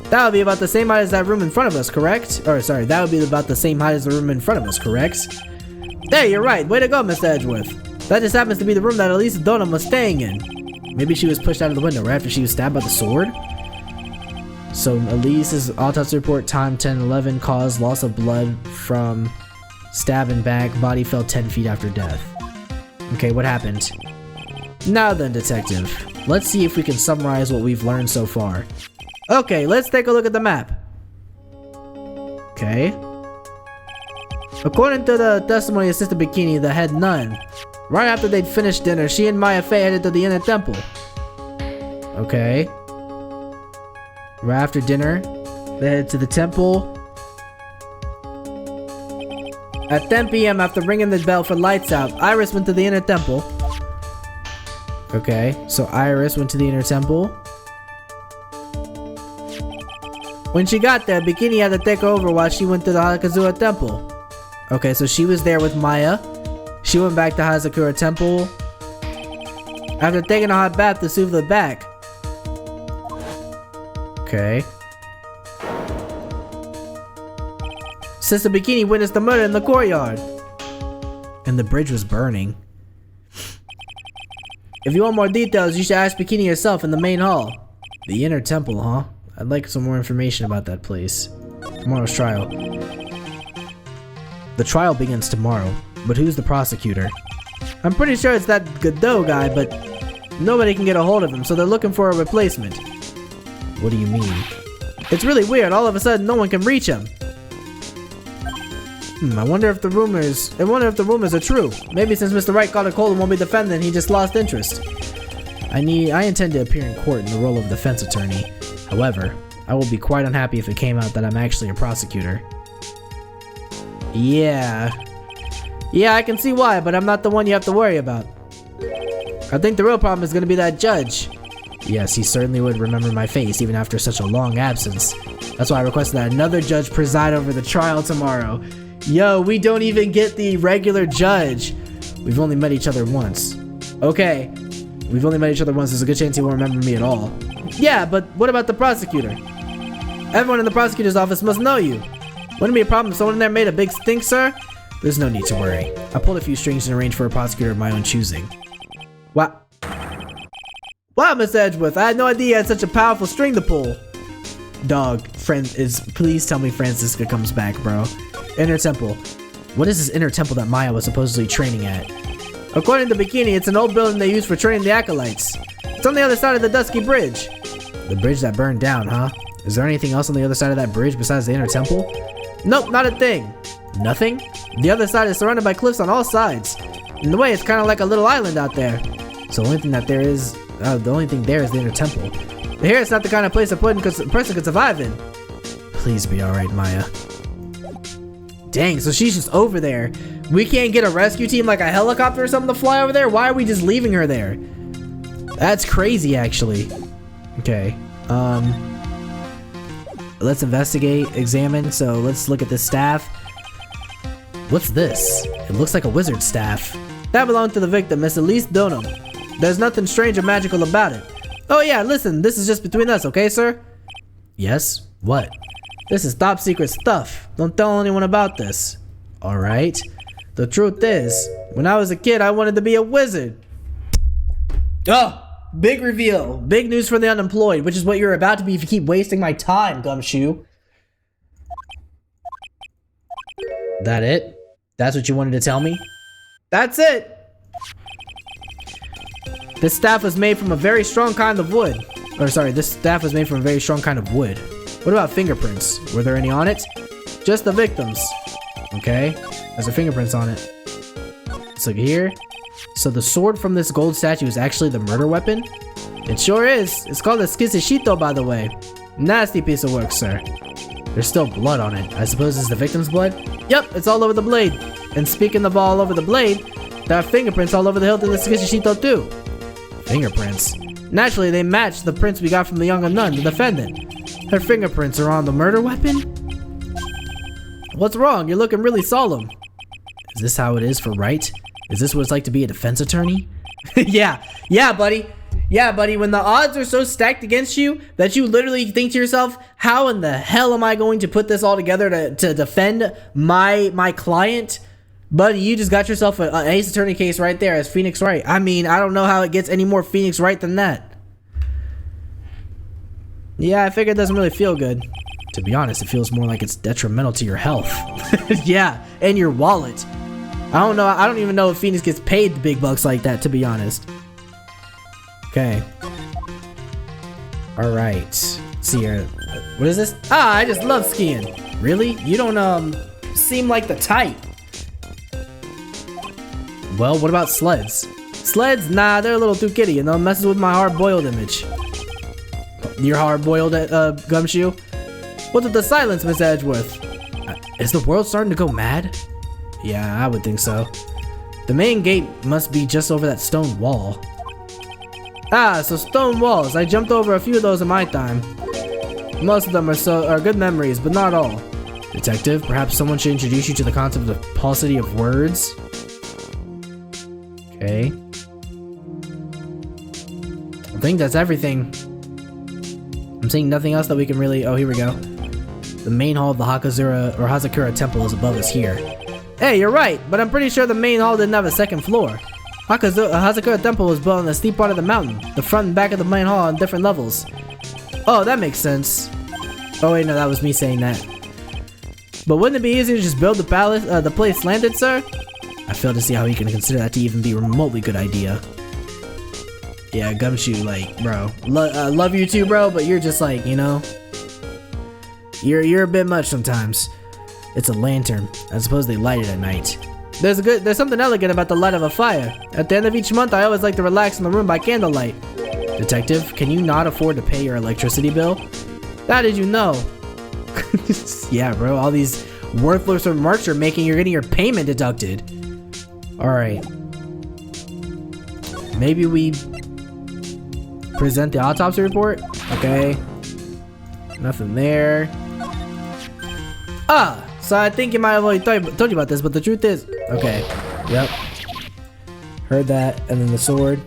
That would be about the same height as that room in front of us, correct? Or, sorry, that would be about the same height as the room in front of us, correct? Hey, you're right. Way to go, Mr. Edgeworth. That just happens to be the room that Elise Donham was staying in. Maybe she was pushed out of the window right after she was stabbed by the sword? So, Elise's autopsy report, time 10:11, caused loss of blood from stab in back, body fell 10 feet after death. Okay, what happened? Now then, detective, let's see if we can summarize what we've learned so far. Okay, let's take a look at the map. Okay. According to the testimony of Sister Bikini, that had none. Right after they'd finished dinner, she and Mia Fey headed to the inner temple. Okay. Right after dinner, they headed to the temple. At 10 p.m. after ringing the bell for lights out, Iris went to the inner temple. Okay, so Iris went to the inner temple. When she got there, Bikini had to take her over while she went to the Hazakura temple. Okay, so she was there with Maya. She went back to Hazakura temple after taking a hot bath to soothe the back. Okay. Sister Bikini witnessed the murder in the courtyard. And the bridge was burning. If you want more details, you should ask Bikini yourself in the main hall. The inner temple, huh? I'd like some more information about that place. Tomorrow's trial. The trial begins tomorrow, but who's the prosecutor? I'm pretty sure it's that Godot guy, but nobody can get a hold of him, so they're looking for a replacement. What do you mean? It's really weird, all of a sudden no one can reach him. I wonder if the rumors are true. Maybe since Mr. Wright got a cold and won't be defending, he just lost interest. I intend to appear in court in the role of defense attorney. However, I will be quite unhappy if it came out that I'm actually a prosecutor. Yeah, I can see why, but I'm not the one you have to worry about. I think the real problem is gonna be that judge. Yes, he certainly would remember my face even after such a long absence. That's why I requested that another judge preside over the trial tomorrow. Yo, we don't even get the regular judge. We've only met each other once. Okay, we've only met each other once. There's a good chance he won't remember me at all. Yeah, but what about the prosecutor? Everyone in the prosecutor's office must know you. Wouldn't it be a problem if someone in there made a big stink, sir? There's no need to worry. I pulled a few strings and arranged for a prosecutor of my own choosing. Wow. Wow, Miss Edgeworth, I had no idea you had such a powerful string to pull. Dog, please tell me Francisca comes back, bro. Inner temple. What is this inner temple that Maya was supposedly training at? According to Bikini, it's an old building they use for training the acolytes. It's on the other side of the Dusky Bridge. The bridge that burned down, huh? Is there anything else on the other side of that bridge besides the inner temple? Nope, not a thing. Nothing? The other side is surrounded by cliffs on all sides. In the way, it's kind of like a little island out there. So the only thing there is the inner temple. But here, it's not the kind of place a person could survive in. Please be alright, Maya. Dang, so she's just over there. We can't get a rescue team like a helicopter or something to fly over there? Why are we just leaving her there? That's crazy, actually. Okay, let's investigate, examine. So let's look at this staff. What's this? It looks like a wizard staff. That belonged to the victim, Miss Elise Donham. There's nothing strange or magical about it. Oh yeah, listen, this is just between us, okay, sir? Yes? What? This is top secret stuff. Don't tell anyone about this. Alright. The truth is, when I was a kid, I wanted to be a wizard. Oh, big reveal. Big news for the unemployed, which is what you're about to be if you keep wasting my time, Gumshoe. That it? That's what you wanted to tell me? That's it! This staff was made from a very strong kind of wood. This staff was made from a very strong kind of wood. What about fingerprints? Were there any on it? Just the victims. Okay, there's the fingerprints on it. Let's look here. So the sword from this gold statue is actually the murder weapon? It sure is. It's called a Skizishito, by the way. Nasty piece of work, sir. There's still blood on it. I suppose it's the victim's blood? Yep, it's all over the blade. And speaking of all over the blade, there are fingerprints all over the hilt of the Tsukishito too. Fingerprints? Naturally, they match the prints we got from the younger nun, the defendant. Her fingerprints are on the murder weapon? What's wrong? You're looking really solemn. Is this how it is for Wright? Is this what it's like to be a defense attorney? Yeah, buddy. Yeah, buddy, when the odds are so stacked against you that you literally think to yourself, how in the hell am I going to put this all together to defend my client? Buddy, you just got yourself an ace attorney case right there as Phoenix Wright. I mean, I don't know how it gets any more Phoenix Wright than that. Yeah, I figure it doesn't really feel good. To be honest, it feels more like it's detrimental to your health. Yeah, and your wallet. I don't know. I don't even know if Phoenix gets paid the big bucks like that, to be honest. Okay. Alright. See here. What is this? Ah, I just love skiing. Really? You don't, seem like the type. Well, what about sleds? Sleds? Nah, they're a little too kiddie, you know? Messes with my hard-boiled image. Your hard-boiled, gumshoe? What's with the silence, Miss Edgeworth? Is the world starting to go mad? Yeah, I would think so. The main gate must be just over that stone wall. Ah, so stone walls. I jumped over a few of those in my time. Most of them are good memories, but not all. Detective, perhaps someone should introduce you to the concept of paucity of words? Okay. I think that's everything. I'm seeing nothing else that we can really... Oh, here we go. The main hall of the Hazakura Temple is above us here. Hey, you're right, but I'm pretty sure the main hall didn't have a second floor. Hazakura Temple was built on the steep part of the mountain. The front and back of the main hall on different levels. Oh, that makes sense. Oh wait, no, that was me saying that. But wouldn't it be easier to just build the place slanted, sir? I fail to see how you can consider that to even be a remotely good idea. Yeah, Gumshoe, like, bro. Love you too, bro, but you're just like, you know. You're a bit much sometimes. It's a lantern. I suppose they light it at night. There's something elegant about the light of a fire. At the end of each month, I always like to relax in the room by candlelight. Detective, can you not afford to pay your electricity bill? How did you know? Yeah, bro, all these worthless remarks you're making, you're getting your payment deducted. Alright. Maybe we present the autopsy report? Okay. Nothing there. Ah! So I think you might have already told you about this, but the truth is... Okay. Yep. Heard that. And then the sword.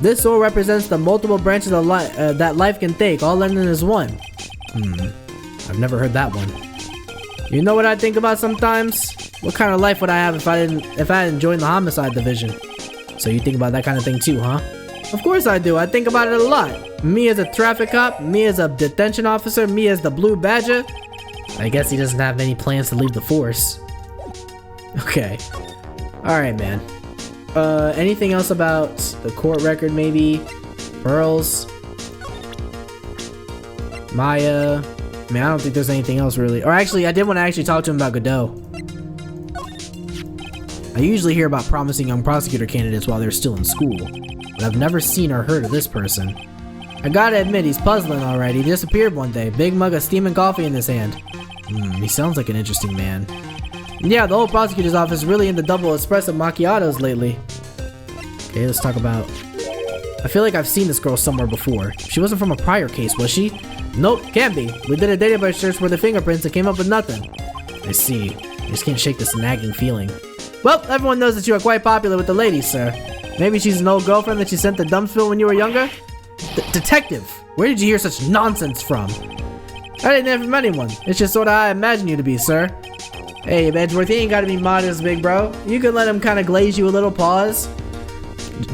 This sword represents the multiple branches of that life can take, all ending as one. I've never heard that one. You know what I think about sometimes? What kind of life would I have if I hadn't joined the homicide division? So you think about that kind of thing too, huh? Of course I do. I think about it a lot. Me as a traffic cop, me as a detention officer, me as the Blue Badger. I guess he doesn't have any plans to leave the force. Okay. Alright, man. Anything else about the court record, maybe? Pearls? Maya? I mean, I don't think there's anything else really. Or actually, I did want to actually talk to him about Godot. I usually hear about promising young prosecutor candidates while they're still in school, but I've never seen or heard of this person. I gotta admit, he's puzzling alright. He disappeared one day, big mug of steaming coffee in his hand. He sounds like an interesting man. Yeah, the whole prosecutor's office is really into double espresso macchiatos lately. Okay, let's talk about... I feel like I've seen this girl somewhere before. She wasn't from a prior case, was she? Nope, can't be. We did a database search for the fingerprints and came up with nothing. I see. I just can't shake this nagging feeling. Well, everyone knows that you are quite popular with the ladies, sir. Maybe she's an old girlfriend that you sent to Dumpsville when you were younger? Detective, where did you hear such nonsense from? I didn't ever met anyone. It's just sorta how I imagine you to be, sir. Hey, Edgeworth, you ain't gotta be modest, big bro. You can let him kinda glaze you a little. Pause.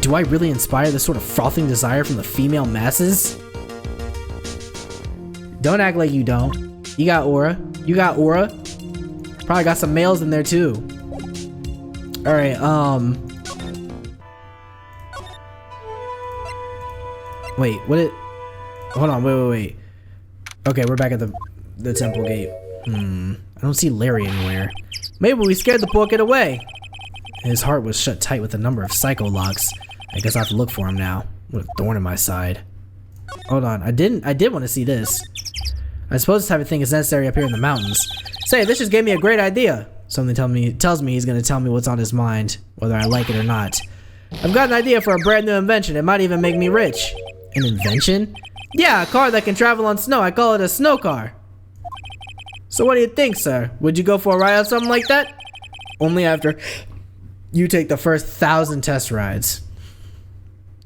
Do I really inspire this sort of frothing desire from the female masses? Don't act like you don't. You got aura. You got aura. Probably got some males in there too. Alright, wait, what it... Hold on, wait. Okay, we're back at the temple gate. I don't see Larry anywhere. Maybe we scared the poor kid away. His heart was shut tight with a number of psycho locks. I guess I have to look for him now. What a thorn in my side. Hold on. I did want to see this. I suppose this type of thing is necessary up here in the mountains. Say, this just gave me a great idea. Something tells me he's going to tell me what's on his mind, whether I like it or not. I've got an idea for a brand new invention. It might even make me rich. An invention? Yeah, a car that can travel on snow. I call it a snow car. So what do you think, sir? Would you go for a ride on something like that? Only after you take the first 1,000 test rides.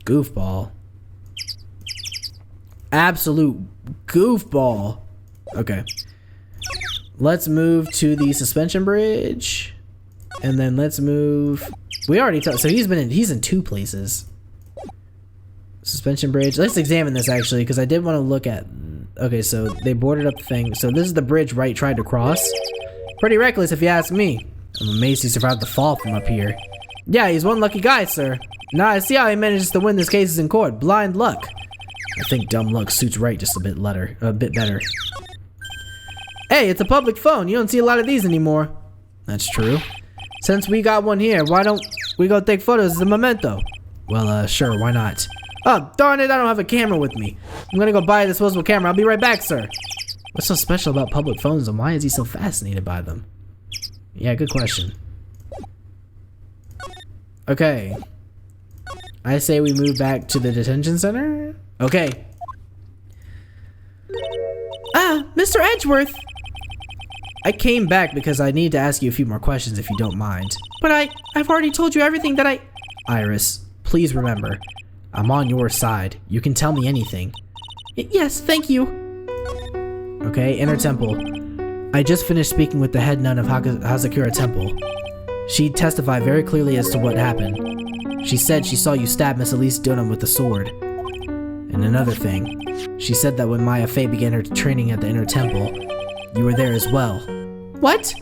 Goofball. Absolute goofball. Okay. Let's move to the suspension bridge. And then let's move... We already talked... So he's in 2 places. Suspension bridge. Let's examine this, actually, because I did want to look at... Okay, so they boarded up the thing. So this is the bridge Wright tried to cross. Pretty reckless, if you ask me. I'm amazed he survived the fall from up here. Yeah, he's one lucky guy, sir. Now I see how he manages to win this case in court. Blind luck. I think dumb luck suits Wright just a bit better. Hey, it's a public phone. You don't see a lot of these anymore. That's true. Since we got one here, why don't we go take photos as a memento? Well, sure, why not? Oh, darn it, I don't have a camera with me. I'm gonna go buy a disposable camera. I'll be right back, sir. What's so special about public phones, and why is he so fascinated by them? Yeah, good question. Okay. I say we move back to the detention center? Okay. Ah, Mr. Edgeworth. I came back because I need to ask you a few more questions if you don't mind. But I've already told you everything that I... Iris, please remember, I'm on your side. You can tell me anything. Yes, thank you. Okay, Inner Temple. I just finished speaking with the head nun of Hazakura Temple. She testified very clearly as to what happened. She said she saw you stab Miss Elise Dunham with the sword. And another thing, she said that when Mia Fey began her training at the Inner Temple, you were there as well. What?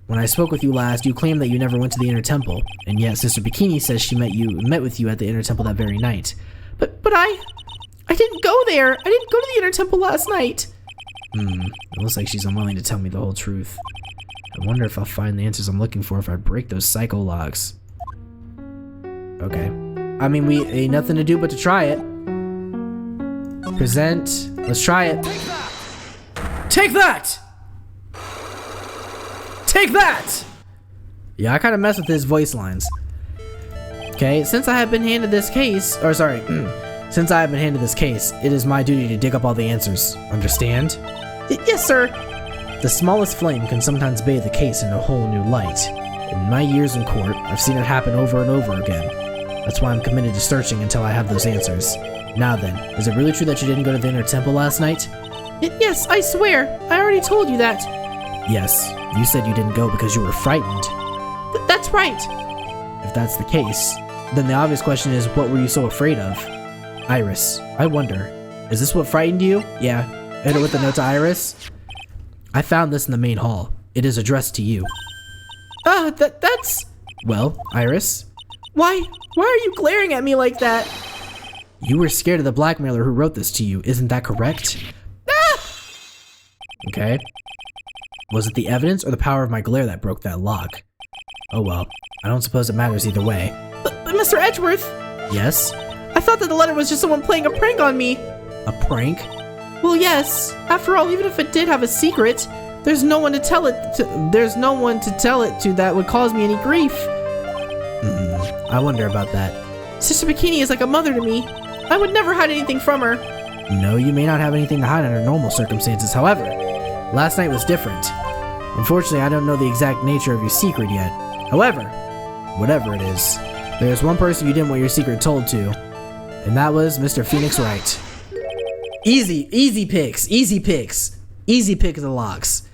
When I spoke with you last, you claimed that you never went to the Inner Temple, and yet Sister Bikini says she met with you at the Inner Temple that very night. But I didn't go there. I didn't go to the Inner Temple last night. It looks like she's unwilling to tell me the whole truth. I wonder if I'll find the answers I'm looking for if I break those psycho locks. Okay. I mean, we ain't nothing to do but to try it. Present. Let's try it. Take that! Take that! Yeah, I kind of mess with his voice lines. Okay, since I have been handed this case, since I have been handed this case, it is my duty to dig up all the answers. Understand? Yes, sir. The smallest flame can sometimes bathe the case in a whole new light. In my years in court, I've seen it happen over and over again. That's why I'm committed to searching until I have those answers. Now then, is it really true that you didn't go to the Inner Temple last night? Yes, I swear. I already told you that. Yes, you said you didn't go because you were frightened. That's right. If that's the case, then the obvious question is, what were you so afraid of? Iris, I wonder, is this what frightened you? Yeah, hit it with the note to Iris. I found this in the main hall. It is addressed to you. That's... Well, Iris? Why are you glaring at me like that? You were scared of the blackmailer who wrote this to you, isn't that correct? Ah! Okay. Was it the evidence or the power of my glare that broke that lock? Oh well, I don't suppose it matters either way. But Mr. Edgeworth? Yes? I thought that the letter was just someone playing a prank on me. A prank? Well, yes. After all, even if it did have a secret, there's no one to tell it to that would cause me any grief. I wonder about that. Sister Bikini is like a mother to me. I would never hide anything from her. No, you may not have anything to hide under normal circumstances. However, last night was different. Unfortunately, I don't know the exact nature of your secret yet. However, whatever it is, there's one person you didn't want your secret told to, and that was Mr. Phoenix Wright. Easy picks. Easy pick of the locks.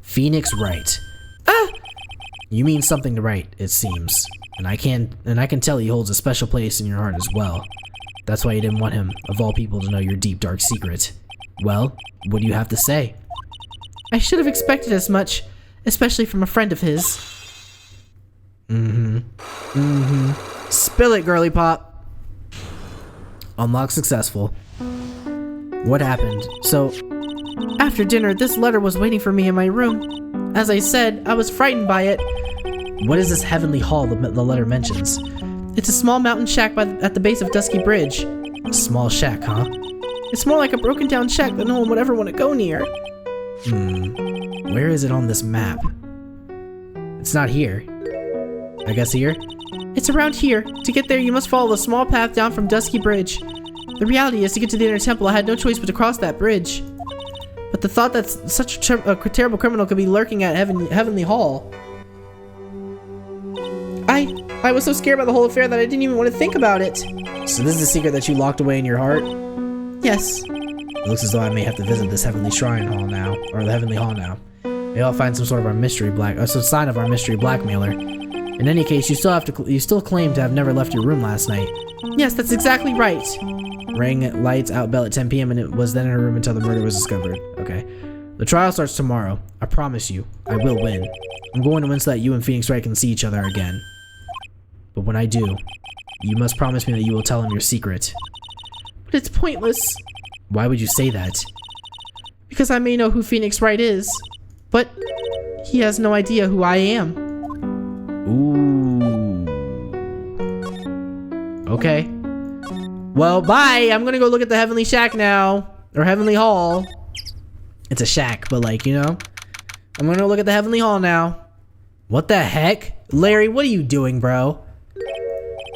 Phoenix Wright. You mean something to Wright, it seems. And I can tell he holds a special place in your heart as well. That's why you didn't want him, of all people, to know your deep, dark secret. Well, what do you have to say? I should have expected as much, especially from a friend of his. Spill it, girly pop. Unlock successful. What happened? So, after dinner, this letter was waiting for me in my room. As I said, I was frightened by it. What is this heavenly hall the letter mentions? It's a small mountain shack at the base of Dusky Bridge. A small shack, huh? It's more like a broken down shack that no one would ever want to go near. Where is it on this map? It's not here. I guess here? It's around here. To get there, you must follow a small path down from Dusky Bridge. The reality is, to get to the inner temple, I had no choice but to cross that bridge. But the thought that such a terrible criminal could be lurking at Heavenly Hall. I was so scared by the whole affair that I didn't even want to think about it. So this is a secret that you locked away in your heart? Yes. It looks as though I may have to visit this Heavenly Shrine Hall now, or the Heavenly Hall now. Maybe I'll find some sort of some sign of our mystery blackmailer. In any case, you still claim to have never left your room last night. Yes, that's exactly right. Rang lights out bell at 10 p.m. and it was then in her room until the murder was discovered. Okay. The trial starts tomorrow. I promise you, I will win. I'm going to win so that you and Phoenix Wright can see each other again. But when I do, you must promise me that you will tell him your secret. But it's pointless. Why would you say that? Because I may know who Phoenix Wright is, but he has no idea who I am. Ooh. Okay. Well, bye! I'm gonna go look at the Heavenly Shack now. Or Heavenly Hall. It's a shack, but like, you know. I'm gonna go look at the Heavenly Hall now. What the heck? Larry, what are you doing, bro?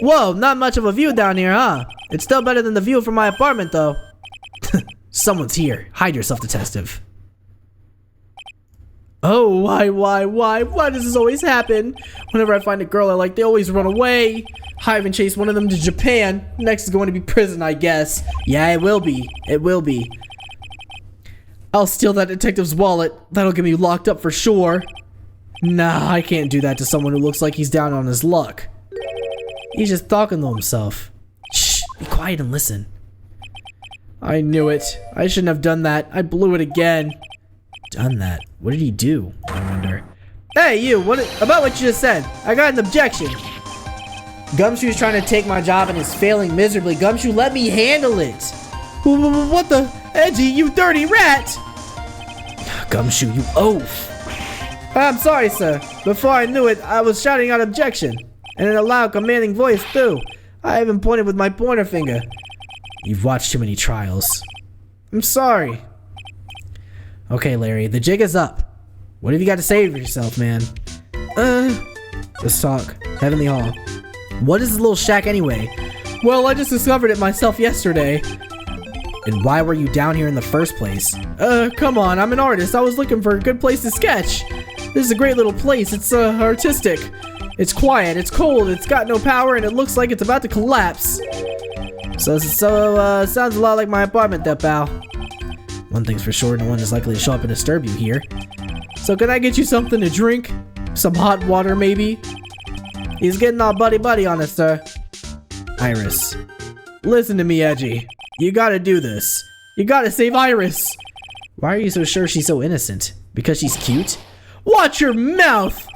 Whoa, not much of a view down here, huh? It's still better than the view from my apartment, though. Someone's here. Hide yourself, detective. Oh, why does this always happen? Whenever I find a girl I like, they always run away. I even chased one of them to Japan. Next is going to be prison, I guess. Yeah, it will be. It will be. I'll steal that detective's wallet. That'll get me locked up for sure. Nah, I can't do that to someone who looks like he's down on his luck. He's just talking to himself. Shh, be quiet and listen. I knew it. I shouldn't have done that. I blew it again. Done that? What did he do? I wonder. Hey, you! About what you just said? I got an objection. Gumshoe's trying to take my job and is failing miserably. Gumshoe, let me handle it. What the? Edgy, you dirty rat! Gumshoe, you oaf. I'm sorry, sir. Before I knew it, I was shouting out objection. And in a loud, commanding voice, too. I even pointed with my pointer finger. You've watched too many trials. I'm sorry. Okay, Larry, the jig is up. What have you got to say for yourself, man? Let's talk. Heavenly Hall. What is this little shack anyway? Well, I just discovered it myself yesterday. And why were you down here in the first place? Come on, I'm an artist. I was looking for a good place to sketch. This is a great little place. It's, artistic. It's quiet, it's cold, it's got no power, and it looks like it's about to collapse. Sounds a lot like my apartment there, pal. One thing's for sure, no one is likely to show up and disturb you here. So can I get you something to drink? Some hot water, maybe? He's getting all buddy-buddy on us, sir. Iris. Listen to me, Edgy. You gotta do this. You gotta save Iris. Why are you so sure she's so innocent? Because she's cute? Watch your mouth!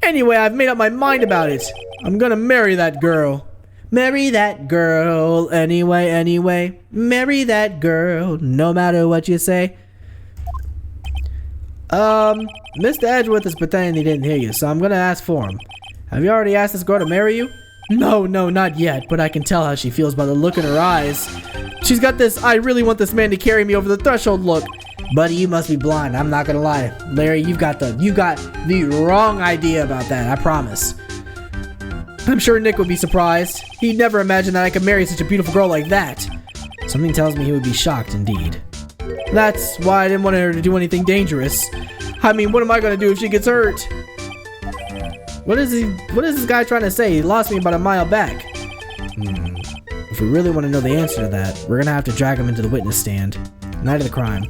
Anyway, I've made up my mind about it. I'm gonna marry that girl. Marry that girl anyway. Marry that girl, no matter what you say. Mr. Edgeworth is pretending he didn't hear you, so I'm gonna ask for him. Have you already asked this girl to marry you? No, not yet, but I can tell how she feels by the look in her eyes. She's got this, I really want this man to carry me over the threshold look. Buddy, you must be blind, I'm not gonna lie. Larry, you got the wrong idea about that, I promise. I'm sure Nick would be surprised. He'd never imagine that I could marry such a beautiful girl like that. Something tells me he would be shocked indeed. That's why I didn't want her to do anything dangerous. I mean, what am I gonna do if she gets hurt? What is this guy trying to say? He lost me about a mile back. If we really want to know the answer to that, we're gonna have to drag him into the witness stand. Night of the crime.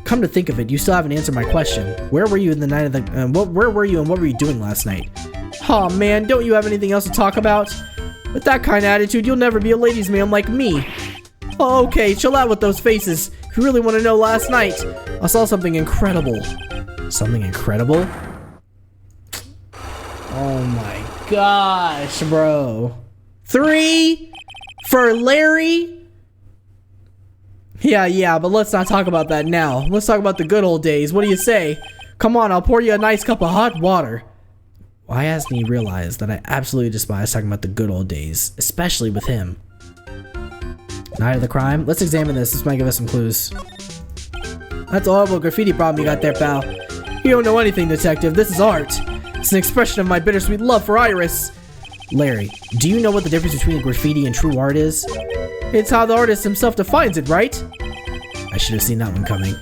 Come to think of it, you still haven't answered my question. Where were you in the night of the... where were you and what were you doing last night? Aw, man, don't you have anything else to talk about? With that kind of attitude, you'll never be a ladies' man like me. Oh, okay, chill out with those faces. If you really want to know last night, I saw something incredible. Something incredible? Oh my gosh, bro. 3 for Larry? Yeah, but let's not talk about that now. Let's talk about the good old days. What do you say? Come on, I'll pour you a nice cup of hot water. Why hasn't he realized that I absolutely despise talking about the good old days, especially with him? Night of the crime. Let's examine this. This might give us some clues. That's a horrible graffiti problem you got there, pal. You don't know anything, detective. This is art. It's an expression of my bittersweet love for Iris. Larry, do you know what the difference between graffiti and true art is? It's how the artist himself defines it, right? I should have seen that one coming.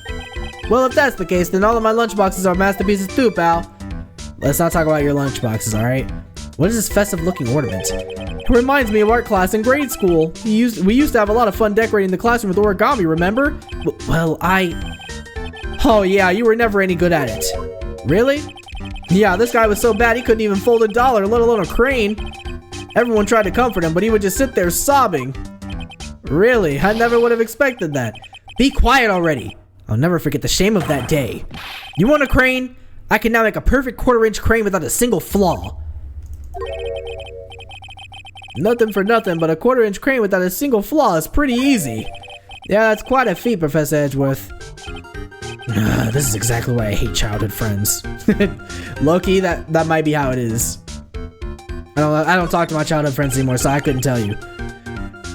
Well, if that's the case, then all of my lunchboxes are masterpieces too, pal. Let's not talk about your lunchboxes, alright? What is this festive-looking ornament? It reminds me of art class in grade school. We used to have a lot of fun decorating the classroom with origami, remember? Well, Oh yeah, you were never any good at it. Really? Yeah, this guy was so bad he couldn't even fold a dollar, let alone a crane. Everyone tried to comfort him, but he would just sit there sobbing. Really? I never would have expected that. Be quiet already. I'll never forget the shame of that day. You want a crane? I can now make a perfect quarter-inch crane without a single flaw. Nothing for nothing, but a quarter-inch crane without a single flaw is pretty easy. Yeah, that's quite a feat, Professor Edgeworth. This is exactly why I hate childhood friends. Low-key, that might be how it is. I don't talk to my childhood friends anymore, so I couldn't tell you.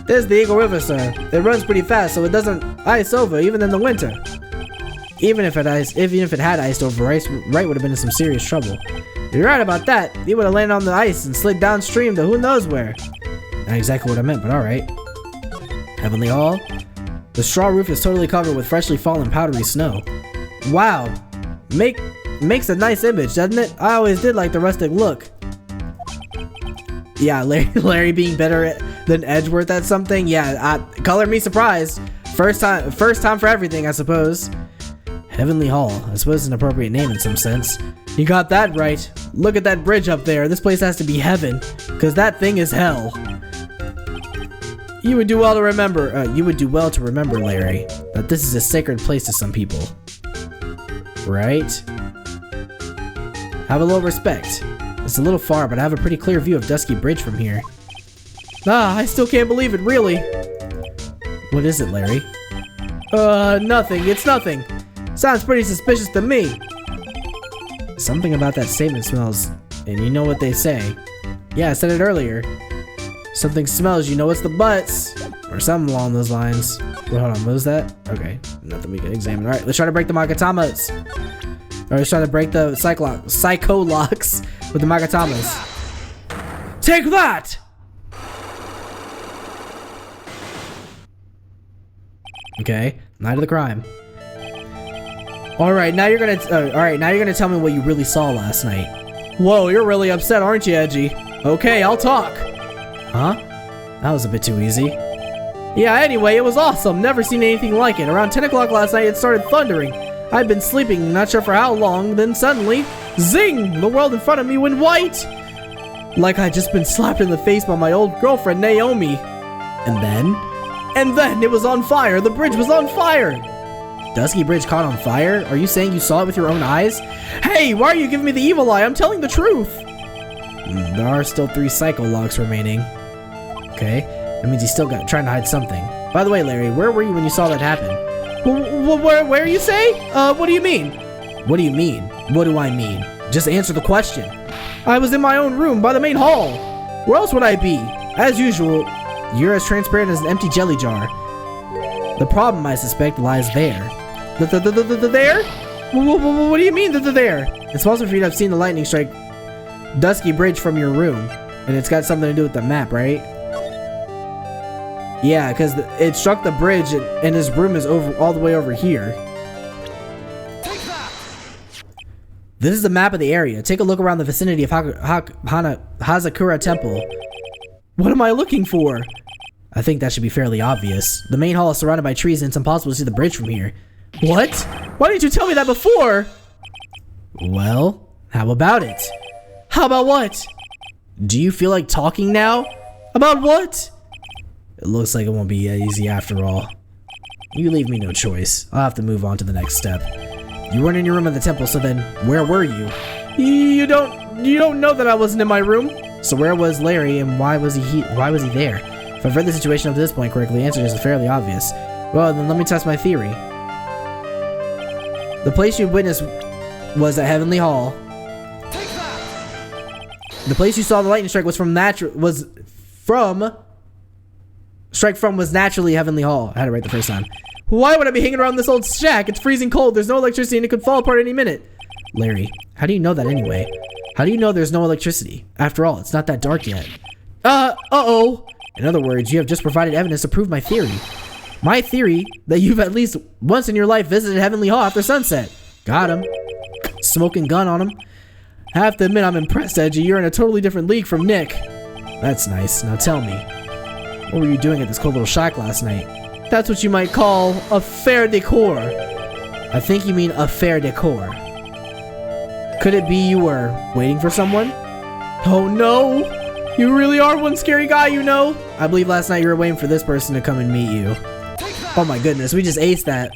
There's the Eagle River, sir. It runs pretty fast, so it doesn't ice over, even in the winter. Even if it had iced over, Wright would have been in some serious trouble. You're right about that. He would have landed on the ice and slid downstream to who knows where. Not exactly what I meant, but alright. Heavenly Hall. The straw roof is totally covered with freshly fallen powdery snow. Wow. Makes a nice image, doesn't it? I always did like the rustic look. Yeah, Larry being better than Edgeworth at something? Yeah, color me surprised. First time for everything, I suppose. Heavenly Hall. I suppose it's an appropriate name in some sense. You got that right. Look at that bridge up there. This place has to be heaven, because that thing is hell. You would do well to remember, Larry, that this is a sacred place to some people. Right? Have a little respect. It's a little far, but I have a pretty clear view of Dusky Bridge from here. I still can't believe it, really. What is it, Larry? Nothing. It's nothing. Sounds pretty suspicious to me. Something about that statement smells, and you know what they say. Yeah, I said it earlier. Something smells, you know it's the butts. Or something along those lines. Well, hold on, what was that? Okay, nothing we can examine. Alright, let's try to break the Magatamas. Or let's try to break the Psycho locks with the Magatamas. Take that! Okay, night of the crime. Alright, now you're gonna tell me what you really saw last night. Whoa, you're really upset, aren't you, Edgy? Okay, I'll talk. Huh? That was a bit too easy. Yeah, anyway, it was awesome. Never seen anything like it. Around 10 o'clock last night, it started thundering. I'd been sleeping, not sure for how long, then suddenly, zing! The world in front of me went white! Like I'd just been slapped in the face by my old girlfriend, Naomi. And then it was on fire. The bridge was on fire. Dusky Bridge caught on fire? Are you saying you saw it with your own eyes? Hey, why are you giving me the evil eye? I'm telling the truth. There are still 3 psycho locks remaining. Okay, that means he's still trying to hide something. By the way, Larry, where were you when you saw that happen? Where you say? What do you mean? What do you mean? What do I mean? Just answer the question. I was in my own room by the main hall. Where else would I be? As usual, you're as transparent as an empty jelly jar. The problem, I suspect, lies there. There? What do you mean, there? It's possible for you to have seen the lightning strike Dusky Bridge from your room, and it's got something to do with the map, right? Yeah, because it struck the bridge, and his room is all the way over here. This is the map of the area. Take a look around the vicinity of Hazakura Temple. What am I looking for? I think that should be fairly obvious. The main hall is surrounded by trees, and it's impossible to see the bridge from here. What? Why didn't you tell me that before? Well, how about it? How about what? Do you feel like talking now? About what? It looks like it won't be easy after all. You leave me no choice. I'll have to move on to the next step. You weren't in your room at the temple, so then where were you? You don't know that I wasn't in my room. So where was Larry, and why was he there? If I've read the situation up to this point correctly, the answer is fairly obvious. Well, then let me test my theory. The place you witnessed was at Heavenly Hall. The place you saw the lightning strike was from Strike from was naturally Heavenly Hall. I had it right the first time. Why would I be hanging around this old shack? It's freezing cold. There's no electricity and it could fall apart any minute. Larry, how do you know that anyway? How do you know there's no electricity? After all, it's not that dark yet. Uh-oh. In other words, you have just provided evidence to prove my theory. My theory that you've at least once in your life visited Heavenly Hall after sunset. Got him. Smoking gun on him. I have to admit I'm impressed, Edgy. You're in a totally different league from Nick. That's nice. Now tell me, what were you doing at this cold little shack last night? That's what you might call a fair decor. I think you mean a fair decor. Could it be you were waiting for someone? Oh no! You really are one scary guy, you know? I believe last night you were waiting for this person to come and meet you. Oh my goodness, we just aced that.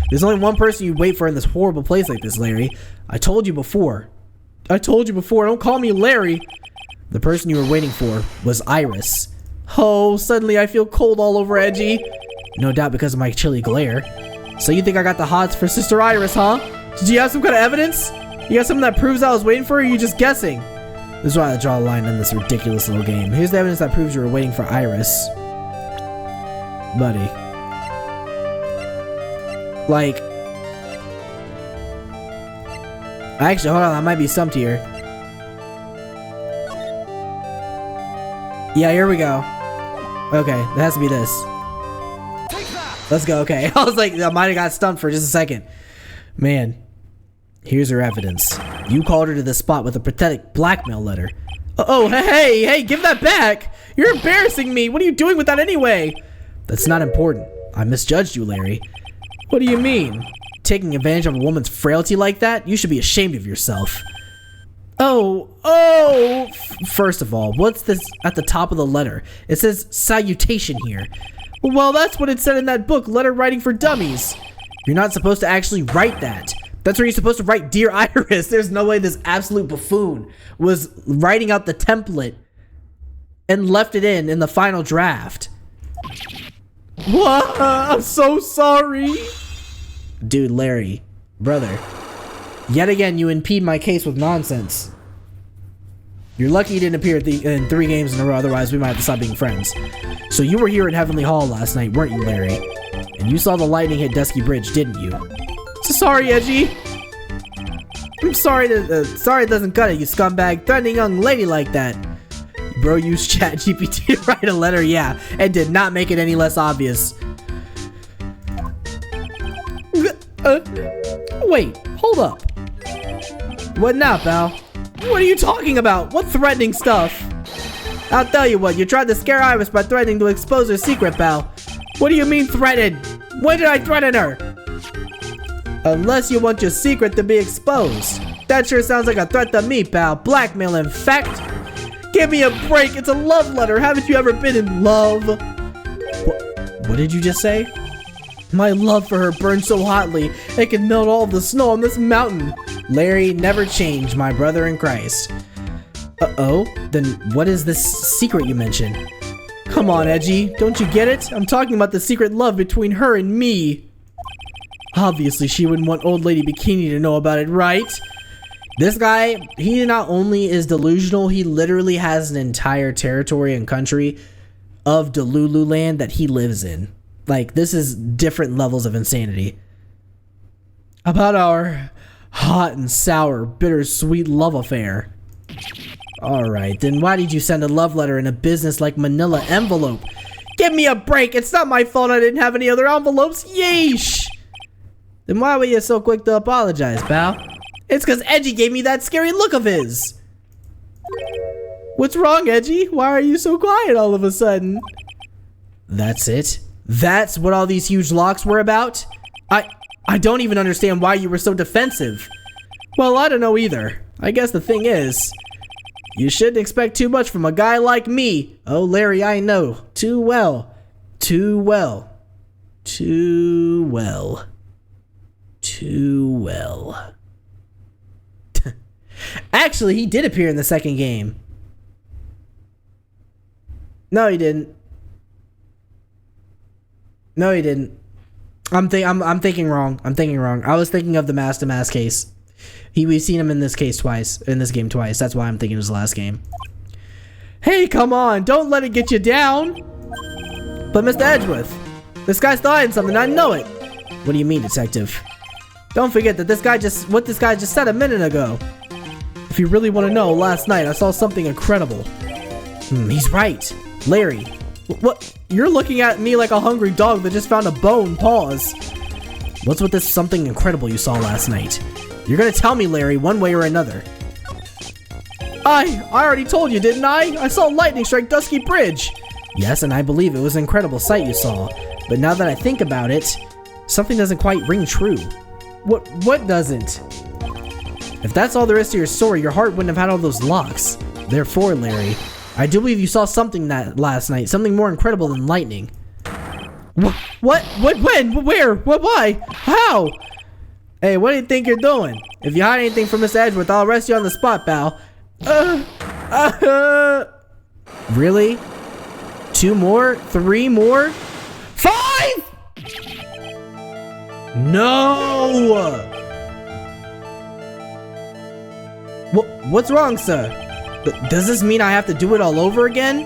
There's only one person you wait for in this horrible place like this, Larry. I told you before. Don't call me Larry. The person you were waiting for was Iris. Oh, suddenly I feel cold all over, Edgy. No doubt because of my chilly glare. So you think I got the hots for Sister Iris, huh? Did you have some kind of evidence? You got something that proves I was waiting for her, or are you just guessing? This is why I draw a line in this ridiculous little game. Here's the evidence that proves you were waiting for Iris. Buddy. Like... Actually, hold on, I might be stumped here. Yeah, here we go. Okay, that has to be this. Let's go, okay. I was like, I might have got stumped for just a second. Man, here's her evidence. You called her to the spot with a pathetic blackmail letter. Oh, hey, give that back! You're embarrassing me! What are you doing with that anyway? That's not important. I misjudged you, Larry. What do you mean? Taking advantage of a woman's frailty like that? You should be ashamed of yourself. Oh! First of all, what's this at the top of the letter? It says salutation here. Well, that's what it said in that book, Letter Writing for Dummies. You're not supposed to actually write that. That's where you're supposed to write Dear Iris. There's no way this absolute buffoon was writing out the template and left it in the final draft. What? I'm so sorry. Dude, Larry, brother, yet again you impede my case with nonsense. You're lucky you didn't appear in 3 games in a row, otherwise we might have to stop being friends. So you were here at Heavenly Hall last night, weren't you, Larry? And you saw the lightning hit Dusky Bridge, didn't you? So sorry, Edgy. I'm sorry sorry it doesn't cut it, you scumbag, threatening young lady like that. Bro used ChatGPT to write a letter, yeah, and did not make it any less obvious. Wait, hold up. What now, pal? What are you talking about? What threatening stuff? I'll tell you what, you tried to scare Iris by threatening to expose her secret, pal. What do you mean threaten? When did I threaten her? Unless you want your secret to be exposed. That sure sounds like a threat to me, pal. Blackmail, in fact. Give me a break, it's a love letter. Haven't you ever been in love? What did you just say? My love for her burns so hotly, it can melt all the snow on this mountain. Larry, never change, my brother in Christ. Uh-oh, then what is this secret you mentioned? Come on, Edgy, don't you get it? I'm talking about the secret love between her and me. Obviously, she wouldn't want Old Lady Bikini to know about it, right? This guy, he not only is delusional, he literally has an entire territory and country of Delulu land that he lives in. Like, this is different levels of insanity. About our hot and sour, bittersweet love affair. Alright, then why did you send a love letter in a business-like manila envelope? Give me a break! It's not my fault I didn't have any other envelopes! Yeesh! Then why were you so quick to apologize, pal? It's because Edgy gave me that scary look of his! What's wrong, Edgy? Why are you so quiet all of a sudden? That's it? That's what all these huge locks were about? I don't even understand why you were so defensive. Well, I don't know either. I guess the thing is, you shouldn't expect too much from a guy like me. Oh, Larry, I know. Too well. Too well. Too well. Too well. Actually, he did appear in the second game. No, he didn't. No, he didn't. I'm thinking wrong. I was thinking of the Mask case. We've seen him in this game twice. That's why I'm thinking it was the last game. Hey, come on! Don't let it get you down. But Mr. Edgeworth, this guy's hiding something, I know it. What do you mean, detective? Don't forget that what this guy just said a minute ago. If you really want to know, last night I saw something incredible. He's right. Larry. What? You're looking at me like a hungry dog that just found a bone. Pause. What's with this something incredible you saw last night? You're gonna tell me, Larry, one way or another. I already told you, didn't I? I saw lightning strike Dusky Bridge. Yes, and I believe it was an incredible sight you saw. But now that I think about it, something doesn't quite ring true. What doesn't? If that's all there is to your story, your heart wouldn't have had all those locks. Therefore, Larry, I do believe you saw something that last night, something more incredible than lightning. What? When? Where? What? Why? How? Hey, what do you think you're doing? If you hide anything from Mr. Edgeworth, I'll arrest you on the spot, pal. Really? 2 more? 3 more? 5? No! What's wrong, sir? Does this mean I have to do it all over again?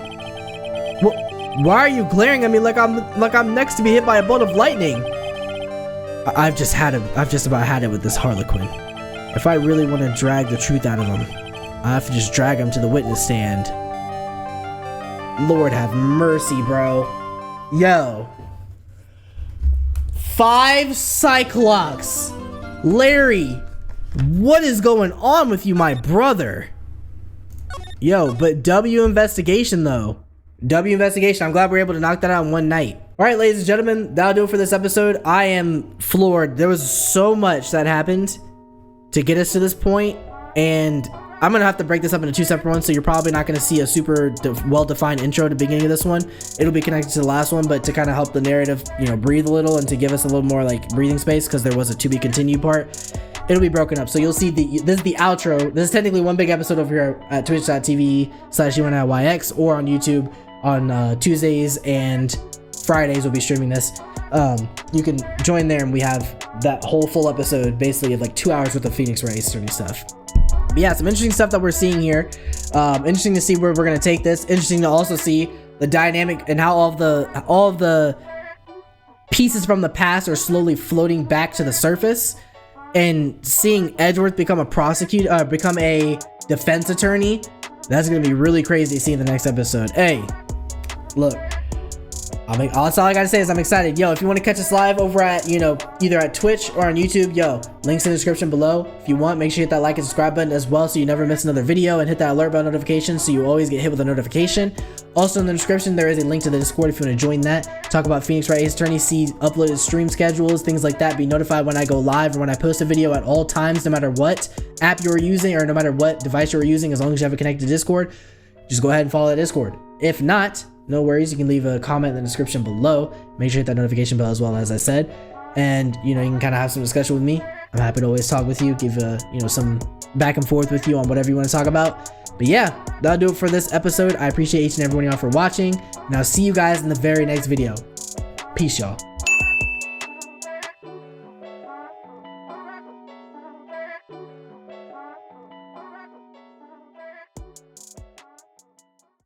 Why are you glaring at me like I'm next to be hit by a bolt of lightning? I've just about had it with this Harlequin. If I really want to drag the truth out of him, I have to just drag him to the witness stand. Lord have mercy, bro. Yo. 5 Cyclops. Larry, what is going on with you, my brother? Yo, but W investigation though. W investigation. I'm glad we were able to knock that out in one night. Alright, ladies and gentlemen, that'll do it for this episode. I am floored. There was so much that happened to get us to this point, and I'm gonna have to break this up into 2 separate ones, so you're probably not gonna see a super well-defined intro at the beginning of this one. It'll be connected to the last one, but to kind of help the narrative, you know, breathe a little and to give us a little more like breathing space, because there was a to be continued part. It'll be broken up, so you'll see this is the outro. This is technically one big episode over here at twitch.tv/UNIYX or on YouTube on Tuesdays and Fridays. We'll be streaming this. You can join there, and we have that whole full episode basically of like 2 hours worth of Phoenix Wright story stuff. But yeah, some interesting stuff that we're seeing here. Interesting to see where we're gonna take this. Interesting to also see the dynamic and how all of the pieces from the past are slowly floating back to the surface, and seeing Edgeworth become a prosecutor, become a defense attorney. That's gonna be really crazy to see in the next episode. Hey, look. That's all I gotta say is I'm excited. Yo, if you want to catch us live over at, you know, either at Twitch or on YouTube, yo, links in the description below. If you want, make sure you hit that like and subscribe button as well so you never miss another video, and hit that alert bell notification so you always get hit with a notification. Also in the description, there is a link to the Discord if you want to join that. Talk about Phoenix Wright, his attorney, see uploaded stream schedules, things like that. Be notified when I go live or when I post a video at all times, no matter what app you're using or no matter what device you're using, as long as you have it connected to Discord. Just go ahead and follow that Discord. If not, no worries, you can leave a comment in the description below. Make sure you hit that notification bell as well, as I said. And, you know, you can kind of have some discussion with me. I'm happy to always talk with you, give, you know, some back and forth with you on whatever you want to talk about. But yeah, that'll do it for this episode. I appreciate each and every one of y'all for watching, and I'll see you guys in the very next video. Peace, y'all.